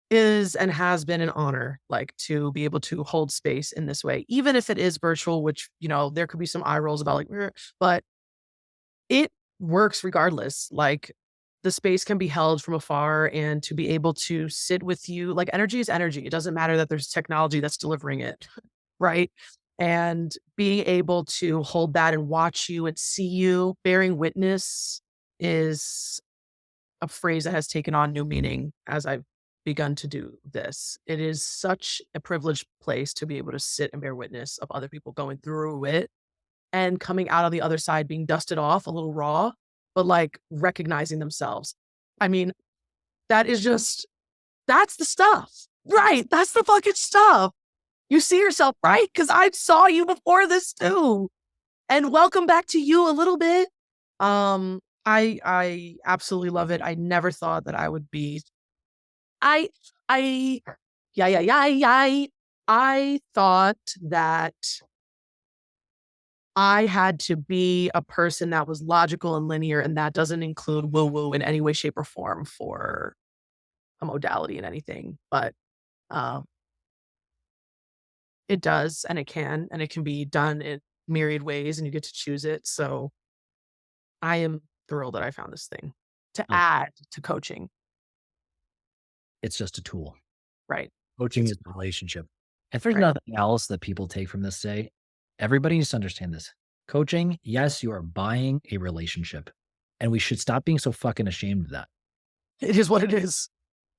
is and has been an honor, like, to be able to hold space in this way, even if it is virtual, which, there could be some eye rolls about like, but it works regardless. Like, the space can be held from afar and to be able to sit with you, like, energy is energy. It doesn't matter that there's technology that's delivering it. Right. And being able to hold that and watch you and see you bearing witness is a phrase that has taken on new meaning as I've begun to do this. It is such a privileged place to be able to sit and bear witness of other people going through it and coming out on the other side being dusted off a little raw, but like recognizing themselves. I mean, that is just, that's the stuff, right? That's the fucking stuff. You see yourself, right? Because I saw you before this too. And welcome back to you a little bit. I absolutely love it. I never thought that I would be I I yeah. I thought that I had to be a person that was logical and linear, and that doesn't include woo-woo in any way, shape, or form for a modality in anything. But um, it does, and it can be done in myriad ways, and you get to choose it. So I am thrilled that I found this thing to Oh, add to coaching. it's just a tool. Right. Coaching It's is a relationship. If there's right. nothing else that people take from this day, everybody needs to understand this. Coaching, yes, you are buying a relationship. And we should stop being so fucking ashamed of that. It is what it is.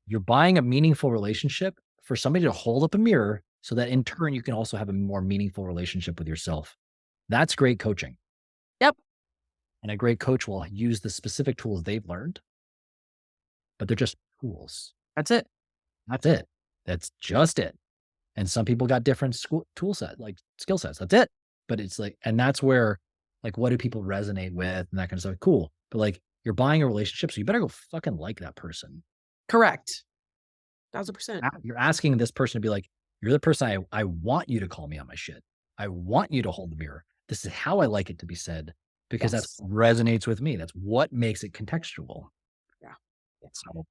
You're buying a meaningful relationship for somebody to hold up a mirror so that in turn you can also have a more meaningful relationship with yourself. That's great coaching. Yep. And a great coach will use the specific tools they've learned, but they're just tools. That's it. That's it. That's just it. And some people got different tool set, like skill sets. That's it. But it's like, and that's where, like, what do people resonate with and that kind of stuff? Cool. But like, you're buying a relationship, so you better go fucking like that person. Correct. 1,000%. You're asking this person to be like, you're the person I want you to call me on my shit. I want you to hold the mirror. This is how I like it to be said because Yes. that's resonates with me. That's what makes it contextual. Yeah. So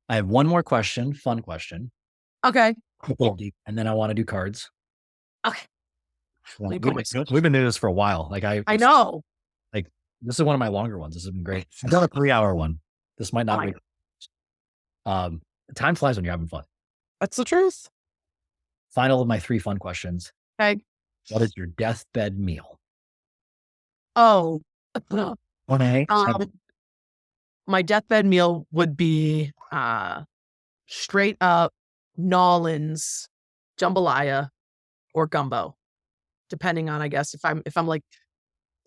I have one more question, fun question. Okay. A little deep, and then I want to do cards. Okay. We've been doing this for a while. Like I know. like this is one of my longer ones. This has been great. I've done a 3-hour one. This might not be. Time flies when you're having fun. That's the truth. Final of my 3 fun questions. Okay. What is your deathbed meal? Oh, 1A. my deathbed meal would be straight up Nolan's jambalaya or gumbo, depending on, I guess, if I'm like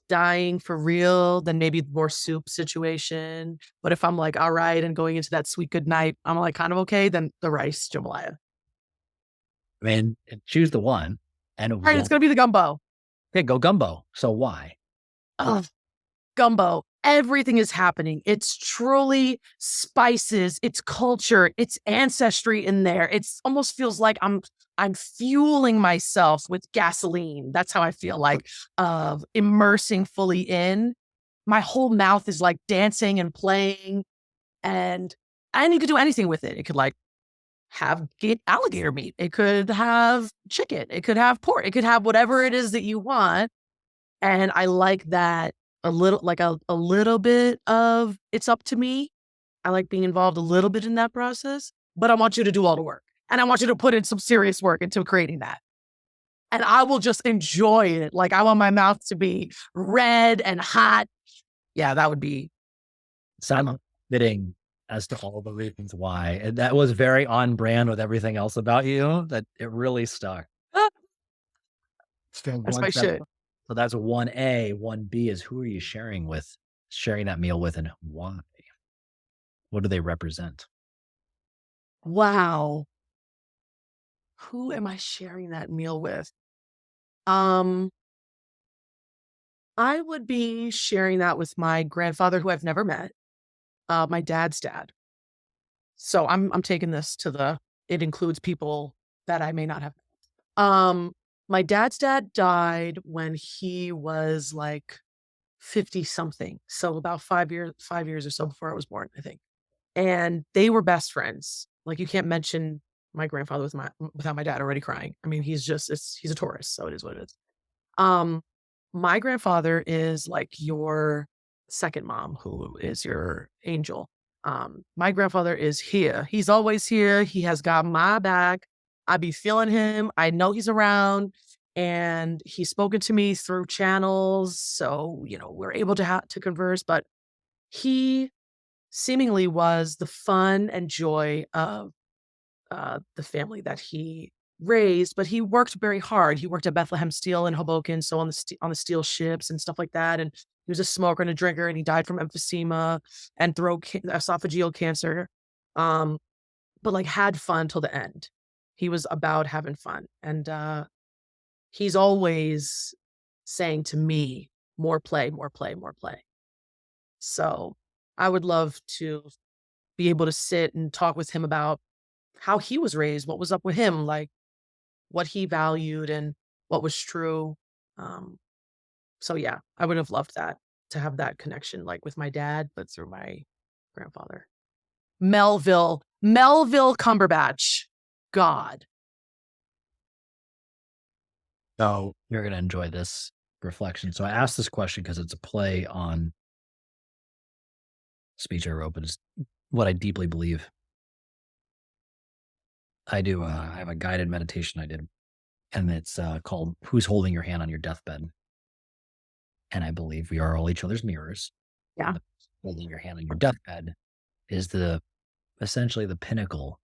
dying for real, then maybe more soup situation. But if I'm like all right and going into that sweet good night, I'm like kind of okay, then the rice jambalaya. I mean, choose the one. And All right, it's gonna be the gumbo. okay, go gumbo. So why? Oh, gumbo. Everything is happening. It's truly spices, it's culture, it's ancestry in there. It's almost feels like I'm fueling myself with gasoline. That's how I feel like of immersing fully in. My whole mouth is like dancing and playing. And you could do anything with it. It could like get alligator meat. It could have chicken. It could have pork. It could have whatever it is that you want. And I like that a little, like a little bit of it's up to me. I like being involved a little bit in that process, but I want you to do all the work. And I want you to put in some serious work into creating that. And I will just enjoy it. Like I want my mouth to be red and hot. Yeah, that would be. Sound fitting as to all the reasons why. And that was very on brand with everything else about you that it really stuck. That's my shit. So that's 1A. 1B is who are you sharing that meal with and why? What do they represent? Wow. Who am I sharing that meal with? I would be sharing that with my grandfather, who I've never met, my dad's dad. So I'm taking this to it includes people that I may not have. My dad's dad died when he was like 50 something. So about 5 years or so before I was born, I think. And they were best friends. Like you can't mention my grandfather without my dad already crying. I mean, he's a Taurus, so it is what it is. My grandfather is like your second mom, who is your angel. My grandfather is here. He's always here. He has got my back. I be feeling him. I know he's around, and he's spoken to me through channels. So, we're able to converse, but he seemingly was the fun and joy of the family that he raised, but he worked very hard. He worked at Bethlehem Steel in Hoboken, so on the steel ships and stuff like that. And he was a smoker and a drinker, and he died from emphysema and esophageal cancer. Um, but like had fun till the end. He was about having fun, and he's always saying to me, "More play, more play, more play." So I would love to be able to sit and talk with him about how he was raised, what was up with him, like what he valued and what was true. Um, so yeah, I would have loved that to have that connection, like with my dad, but through my grandfather. Melville Cumberbatch. God. So you're going to enjoy this reflection. So I asked this question because it's a play on speech I wrote, but it's what I deeply believe. I have a guided meditation I did, and it's called Who's Holding Your Hand on Your Deathbed? And I believe we are all each other's mirrors. Yeah. And holding your hand on your deathbed is essentially the pinnacle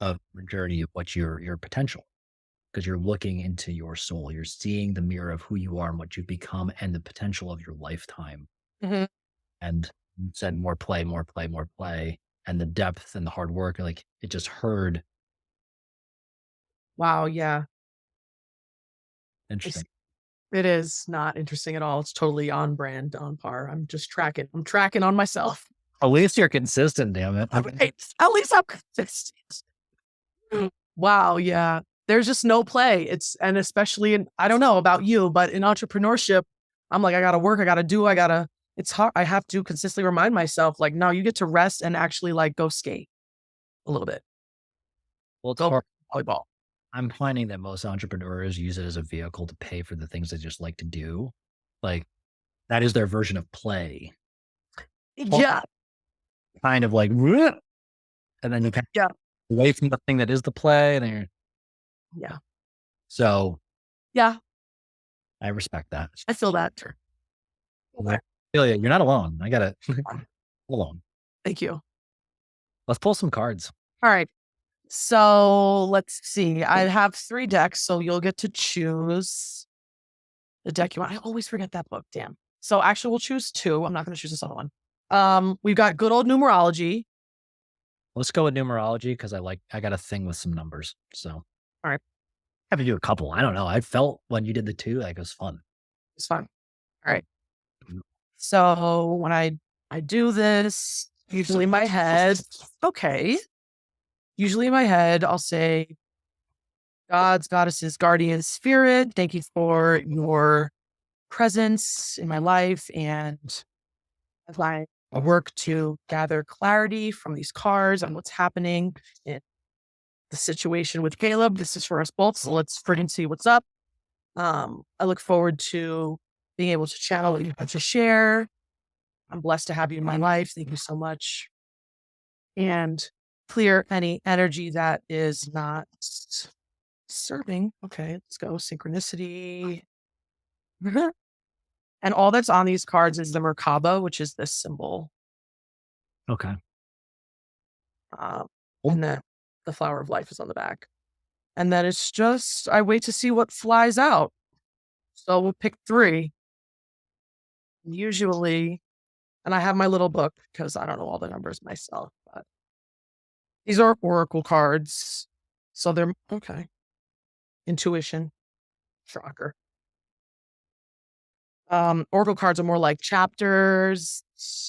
of the journey of what your potential, because you're looking into your soul. You're seeing the mirror of who you are and what you've become and the potential of your lifetime. Mhm. And you said more play, more play, more play, and the depth and the hard work. Like it just heard Wow, yeah. interesting. It is not interesting at all. It's totally on brand, on par. I'm just tracking. I'm tracking on myself. At least you're consistent, damn it. Right. At least I'm consistent. Wow, yeah. There's just no play. And especially I don't know about you, but in entrepreneurship, I'm like, I gotta work, it's hard. I have to consistently remind myself, like, no, you get to rest and actually like go skate a little bit. Well, it's Go hard. volleyball. I'm finding that most entrepreneurs use it as a vehicle to pay for the things they just like to do. Like that is their version of play. Yeah. Kind of like, "Whoop," and then you kind Yeah. of away from the thing that is the play. And then Yeah. so Yeah. I respect that. I feel that. I feel you. You're not alone. I got it alone. Thank you. Let's pull some cards. All right. So let's see. I have 3 decks, so you'll get to choose the deck you want. I always forget that book. Damn. So actually, we'll choose 2. I'm not going to choose this other one. We've got good old numerology. Let's go with numerology because I got a thing with some numbers. So, all right. Have to do a couple. I don't know. I felt when you did the 2, like it was fun. It's fun. All right. So when I do this, usually in my head, I'll say, gods, goddesses, guardian spirit, thank you for your presence in my life. And as I work to gather clarity from these cards on what's happening in the situation with Caleb, this is for us both. So let's friggin' see what's up. I look forward to being able to channel what you have to share. I'm blessed to have you in my life. Thank you so much. And clear any energy that is not serving. Okay, let's go. Synchronicity. And all that's on these cards is the Merkaba, which is this symbol. Okay. And then the flower of life is on the back. And then it's just, I wait to see what flies out. So we'll pick 3. Usually, and I have my little book because I don't know all the numbers myself, but these are oracle cards. So they're okay. Intuition. Shocker. Oracle cards are more like chapters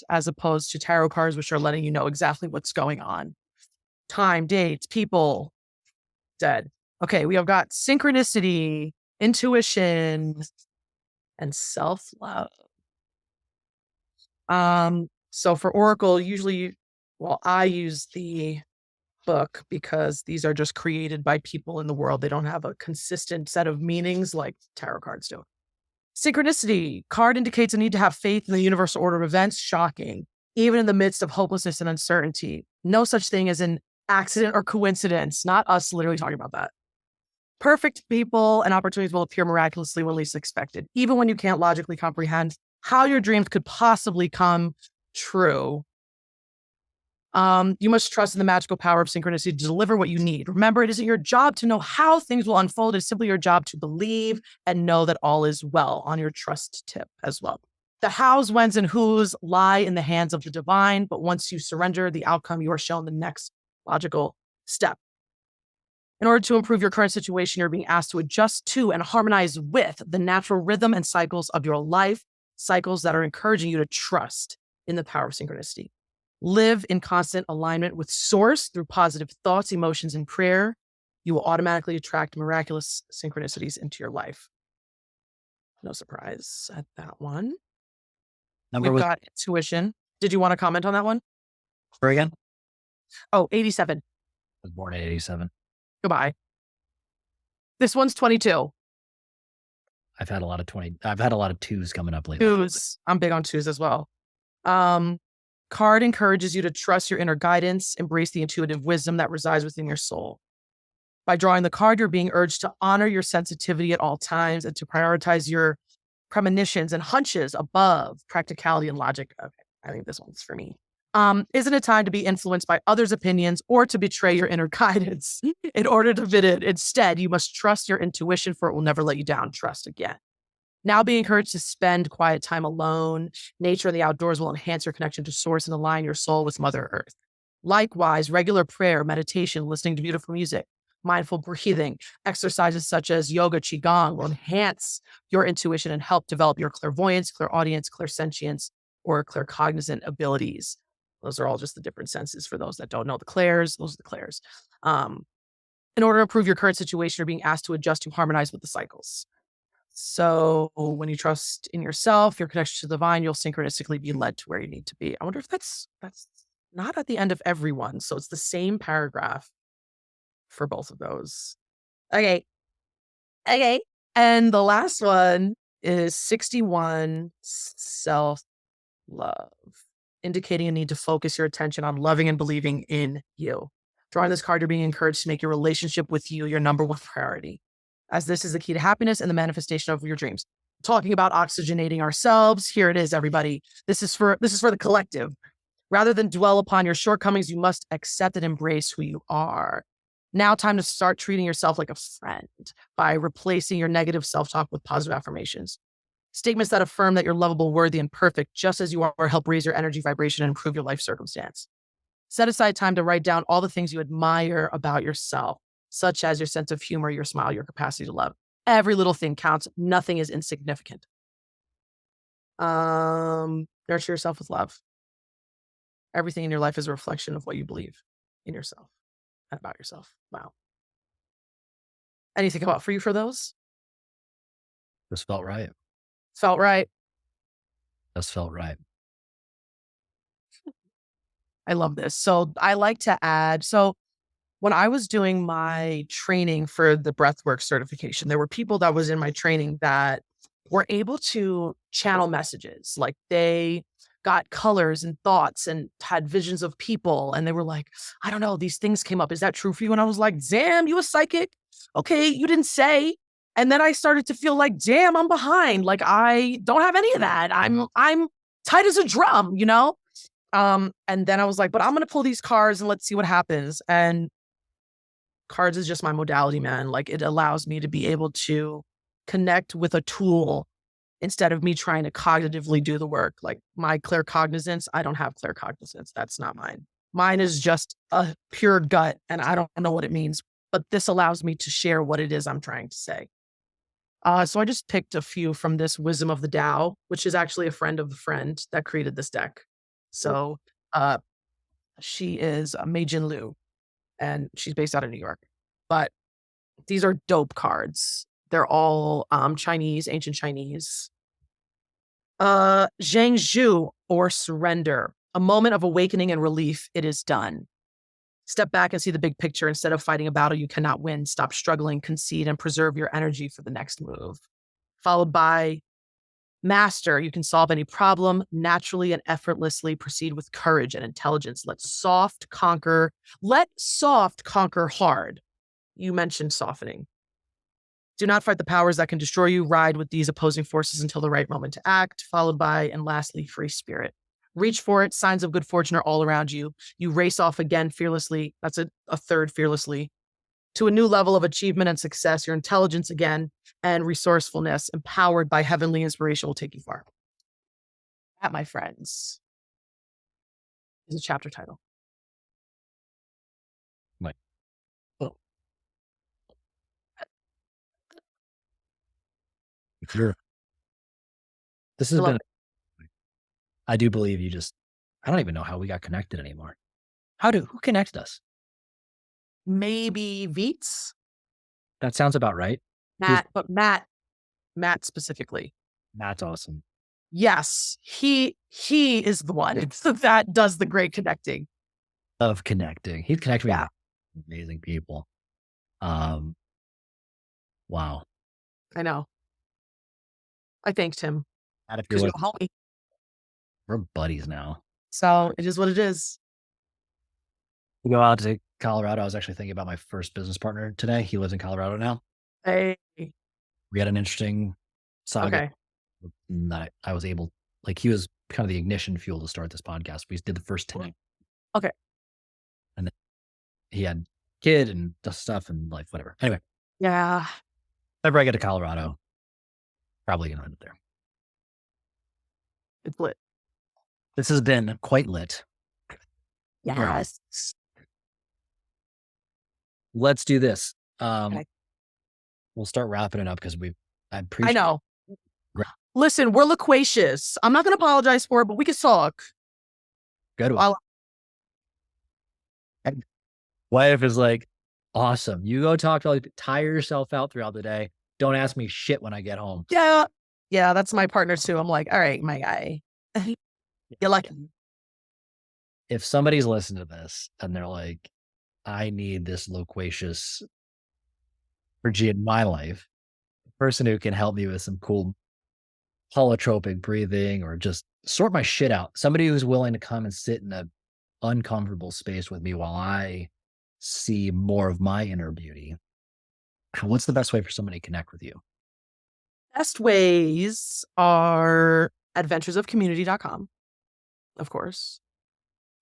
as opposed to tarot cards, which are letting you know exactly what's going on. Time, dates, people, dead. Okay, we have got synchronicity, intuition, and self-love. So for Oracle, usually, I use the book because these are just created by people in the world. They don't have a consistent set of meanings like tarot cards do. Synchronicity card indicates a need to have faith in the universal order of events. Shocking. Even in the midst of hopelessness and uncertainty, no such thing as an accident or coincidence, not us literally talking about that. Perfect people and opportunities will appear miraculously when least expected, even when you can't logically comprehend how your dreams could possibly come true. You must trust in the magical power of synchronicity to deliver what you need. Remember, it isn't your job to know how things will unfold. It's simply your job to believe and know that all is well, on your trust tip as well. The hows, whens, and whos lie in the hands of the divine, but once you surrender the outcome, you are shown the next logical step. In order to improve your current situation, you're being asked to adjust to and harmonize with the natural rhythm and cycles of your life, cycles that are encouraging you to trust in the power of synchronicity. Live in constant alignment with source through positive thoughts, emotions, and prayer. You will automatically attract miraculous synchronicities into your life. No surprise at that one. We've got intuition. Did you want to comment on that one? Again? Oh, 87. I was born in 87. Goodbye. This one's 22. I've had a lot of twos coming up lately. Twos. I'm big on twos as well. Card encourages you to trust your inner guidance, embrace the intuitive wisdom that resides within your soul. By drawing the card, you're being urged to honor your sensitivity at all times and to prioritize your premonitions and hunches above practicality and logic. Okay, I think this one's for me. Isn't it time to be influenced by others' opinions or to betray your inner guidance in order to fit it? Instead, you must trust your intuition, for it will never let you down. Trust again. Now be encouraged to spend quiet time alone. Nature and the outdoors will enhance your connection to source and align your soul with Mother Earth. Likewise, regular prayer, meditation, listening to beautiful music, mindful breathing, exercises such as yoga, qigong will enhance your intuition and help develop your clairvoyance, clairaudience, clairsentience, or claircognizant abilities. Those are all just the different senses for those that don't know the clairs. Those are the clairs. In order to improve your current situation, you're being asked to adjust to harmonize with the cycles. So when you trust in yourself, your connection to the divine, you'll synchronistically be led to where you need to be. I wonder if that's not at the end of everyone. So it's the same paragraph for both of those. Okay. And the last one is 61, self-love, indicating a need to focus your attention on loving and believing in you. Drawing this card, you're being encouraged to make your relationship with you your number one priority, as this is the key to happiness and the manifestation of your dreams. Talking about oxygenating ourselves, here it is, everybody. This is for the collective. Rather than dwell upon your shortcomings, you must accept and embrace who you are. Now, time to start treating yourself like a friend by replacing your negative self-talk with positive affirmations. Statements that affirm that you're lovable, worthy, and perfect, just as you are, help raise your energy vibration and improve your life circumstance. Set aside time to write down all the things you admire about yourself, such as your sense of humor, your smile, your capacity to love. Every little thing counts. Nothing is insignificant. Nurture yourself with love. Everything in your life is a reflection of what you believe in yourself and about yourself. Wow. Anything come up for you for those? This felt right. Felt right. This felt right. I love this. So I like to add, when I was doing my training for the breathwork certification, there were people that was in my training that were able to channel messages. Like they got colors and thoughts and had visions of people. And they were like, I don't know, these things came up. Is that true for you? And I was like, damn, you a psychic? Okay, you didn't say. And then I started to feel like, damn, I'm behind. Like I don't have any of that. I'm tight as a drum, you know? And then I was like, but I'm going to pull these cards and let's see what happens. And cards is just my modality, man. Like it allows me to be able to connect with a tool instead of me trying to cognitively do the work. Like my claircognizance, I don't have claircognizance. That's not mine. Mine is just a pure gut and I don't know what it means, but this allows me to share what it is I'm trying to say. So I just picked a few from this Wisdom of the Tao, which is actually a friend of the friend that created this deck. So she is Mei Jin Liu, and she's based out of New York. But these are dope cards. They're all Chinese, ancient Chinese. Zhang Zhu, or surrender. A moment of awakening and relief. It is done. Step back and see the big picture. Instead of fighting a battle you cannot win, stop struggling, concede, and preserve your energy for the next move. Followed by Master, you can solve any problem naturally and effortlessly. Proceed with courage and intelligence. Let soft conquer hard. You mentioned softening. Do not fight the powers that can destroy you. Ride with these opposing forces until the right moment to act, followed by, and lastly, free spirit. Reach for it. Signs of good fortune are all around you. You race off again fearlessly. That's a third fearlessly. To a new level of achievement and success. Your intelligence again and resourcefulness, empowered by heavenly inspiration, will take you far. That, my friends, is a chapter title. Like, oh, you're, this has been, I do believe you just, I don't even know how we got connected anymore. Who connected us? Maybe Veets? That sounds about right. Matt specifically. Matt's awesome. Yes, he is the one that does the great connecting. Of connecting. He's connected me with amazing people. Wow. I know. I thanked him. Because you'll help me. We're buddies now. So it is what it is. We go out to Colorado. I was actually thinking about my first business partner today. He lives in Colorado now. Hey. We had an interesting saga that I was able, like, he was kind of the ignition fuel to start this podcast. We did the first 10. Okay. And then he had kid and stuff and life, whatever. Anyway. Yeah. Whenever I get to Colorado, probably going to end up there. It's lit. This has been quite lit. Yes. Let's do this. Okay. We'll start wrapping it up because I know. Listen, we're loquacious. I'm not going to apologize for it, but we can talk. Good one. Wife is like, awesome. You go talk to, tire yourself out throughout the day. Don't ask me shit when I get home. Yeah. Yeah, that's my partner too. I'm like, all right, my guy. You're lucky. If somebody's listening to this and they're like, I need this loquacious energy in my life, a person who can help me with some cool holotropic breathing or just sort my shit out. Somebody who's willing to come and sit in a uncomfortable space with me while I see more of my inner beauty. What's the best way for somebody to connect with you? Best ways are adventuresofcommunity.com, of course.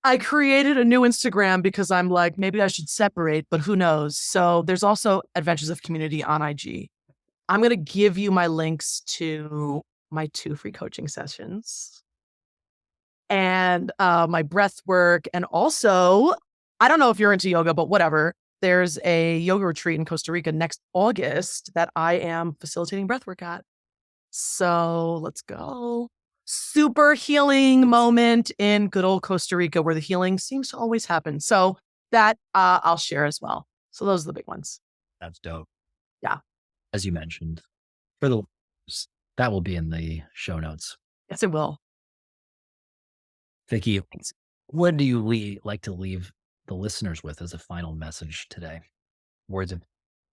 I created a new Instagram because I'm like, maybe I should separate, but who knows? So there's also Adventures of Community on IG. I'm going to give you my links to my 2 free coaching sessions and my breath work. And also, I don't know if you're into yoga, but whatever. There's a yoga retreat in Costa Rica next August that I am facilitating breathwork at. So let's go. Super healing moment in good old Costa Rica where the healing seems to always happen. So that I'll share as well. So those are the big ones. That's dope. Yeah. As you mentioned, for the that will be in the show notes. Yes, it will. Viki, what do you like to leave the listeners with as a final message today? Words of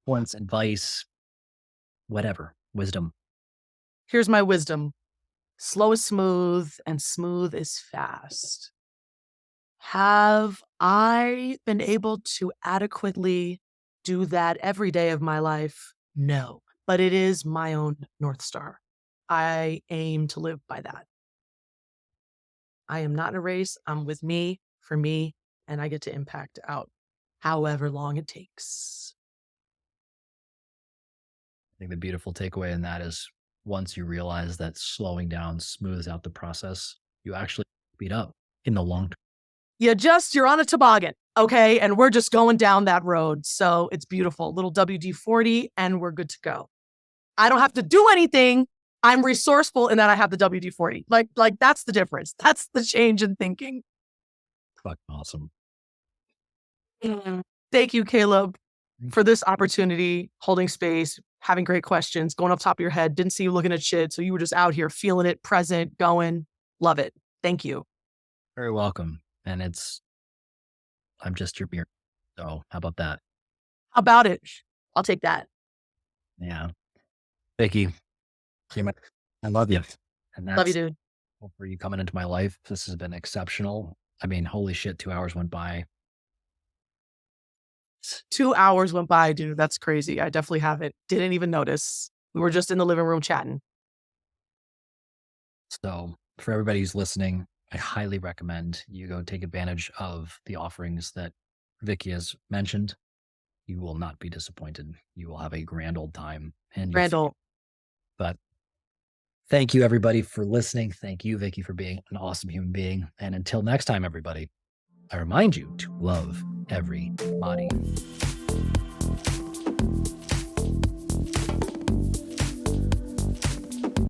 influence, advice, whatever, wisdom. Here's my wisdom. Slow is smooth and smooth is fast. Have I been able to adequately do that every day of my life? No, but it is my own North Star. I aim to live by that. I am not in a race. I'm with me, for me, and I get to impact out however long it takes. I think the beautiful takeaway in that is once you realize that slowing down smooths out the process, you actually speed up in the long term. You're on a toboggan, okay? And we're just going down that road. So it's beautiful. Little WD-40 and we're good to go. I don't have to do anything. I'm resourceful in that I have the WD-40. Like that's the difference. That's the change in thinking. Fucking awesome. Thank you, Caleb, for this opportunity, holding space, having great questions, going up top of your head. Didn't see you looking at shit. So you were just out here feeling it, present, going. Love it. Thank you. Very welcome. And I'm just your beer. So how about that? How about it? I'll take that. Yeah. Viki, I love you. And Love you, that's dude. for you coming into my life. This has been exceptional. I mean, holy shit, 2 hours went by. 2 hours went by, dude. That's crazy. I definitely haven't. Didn't even notice. We were just in the living room chatting. So for everybody who's listening, I highly recommend you go take advantage of the offerings that Viki has mentioned. You will not be disappointed. You will have a grand old time. And Randall, but thank you everybody for listening. Thank you, Viki, for being an awesome human being. And until next time, everybody, I remind you to love everybody.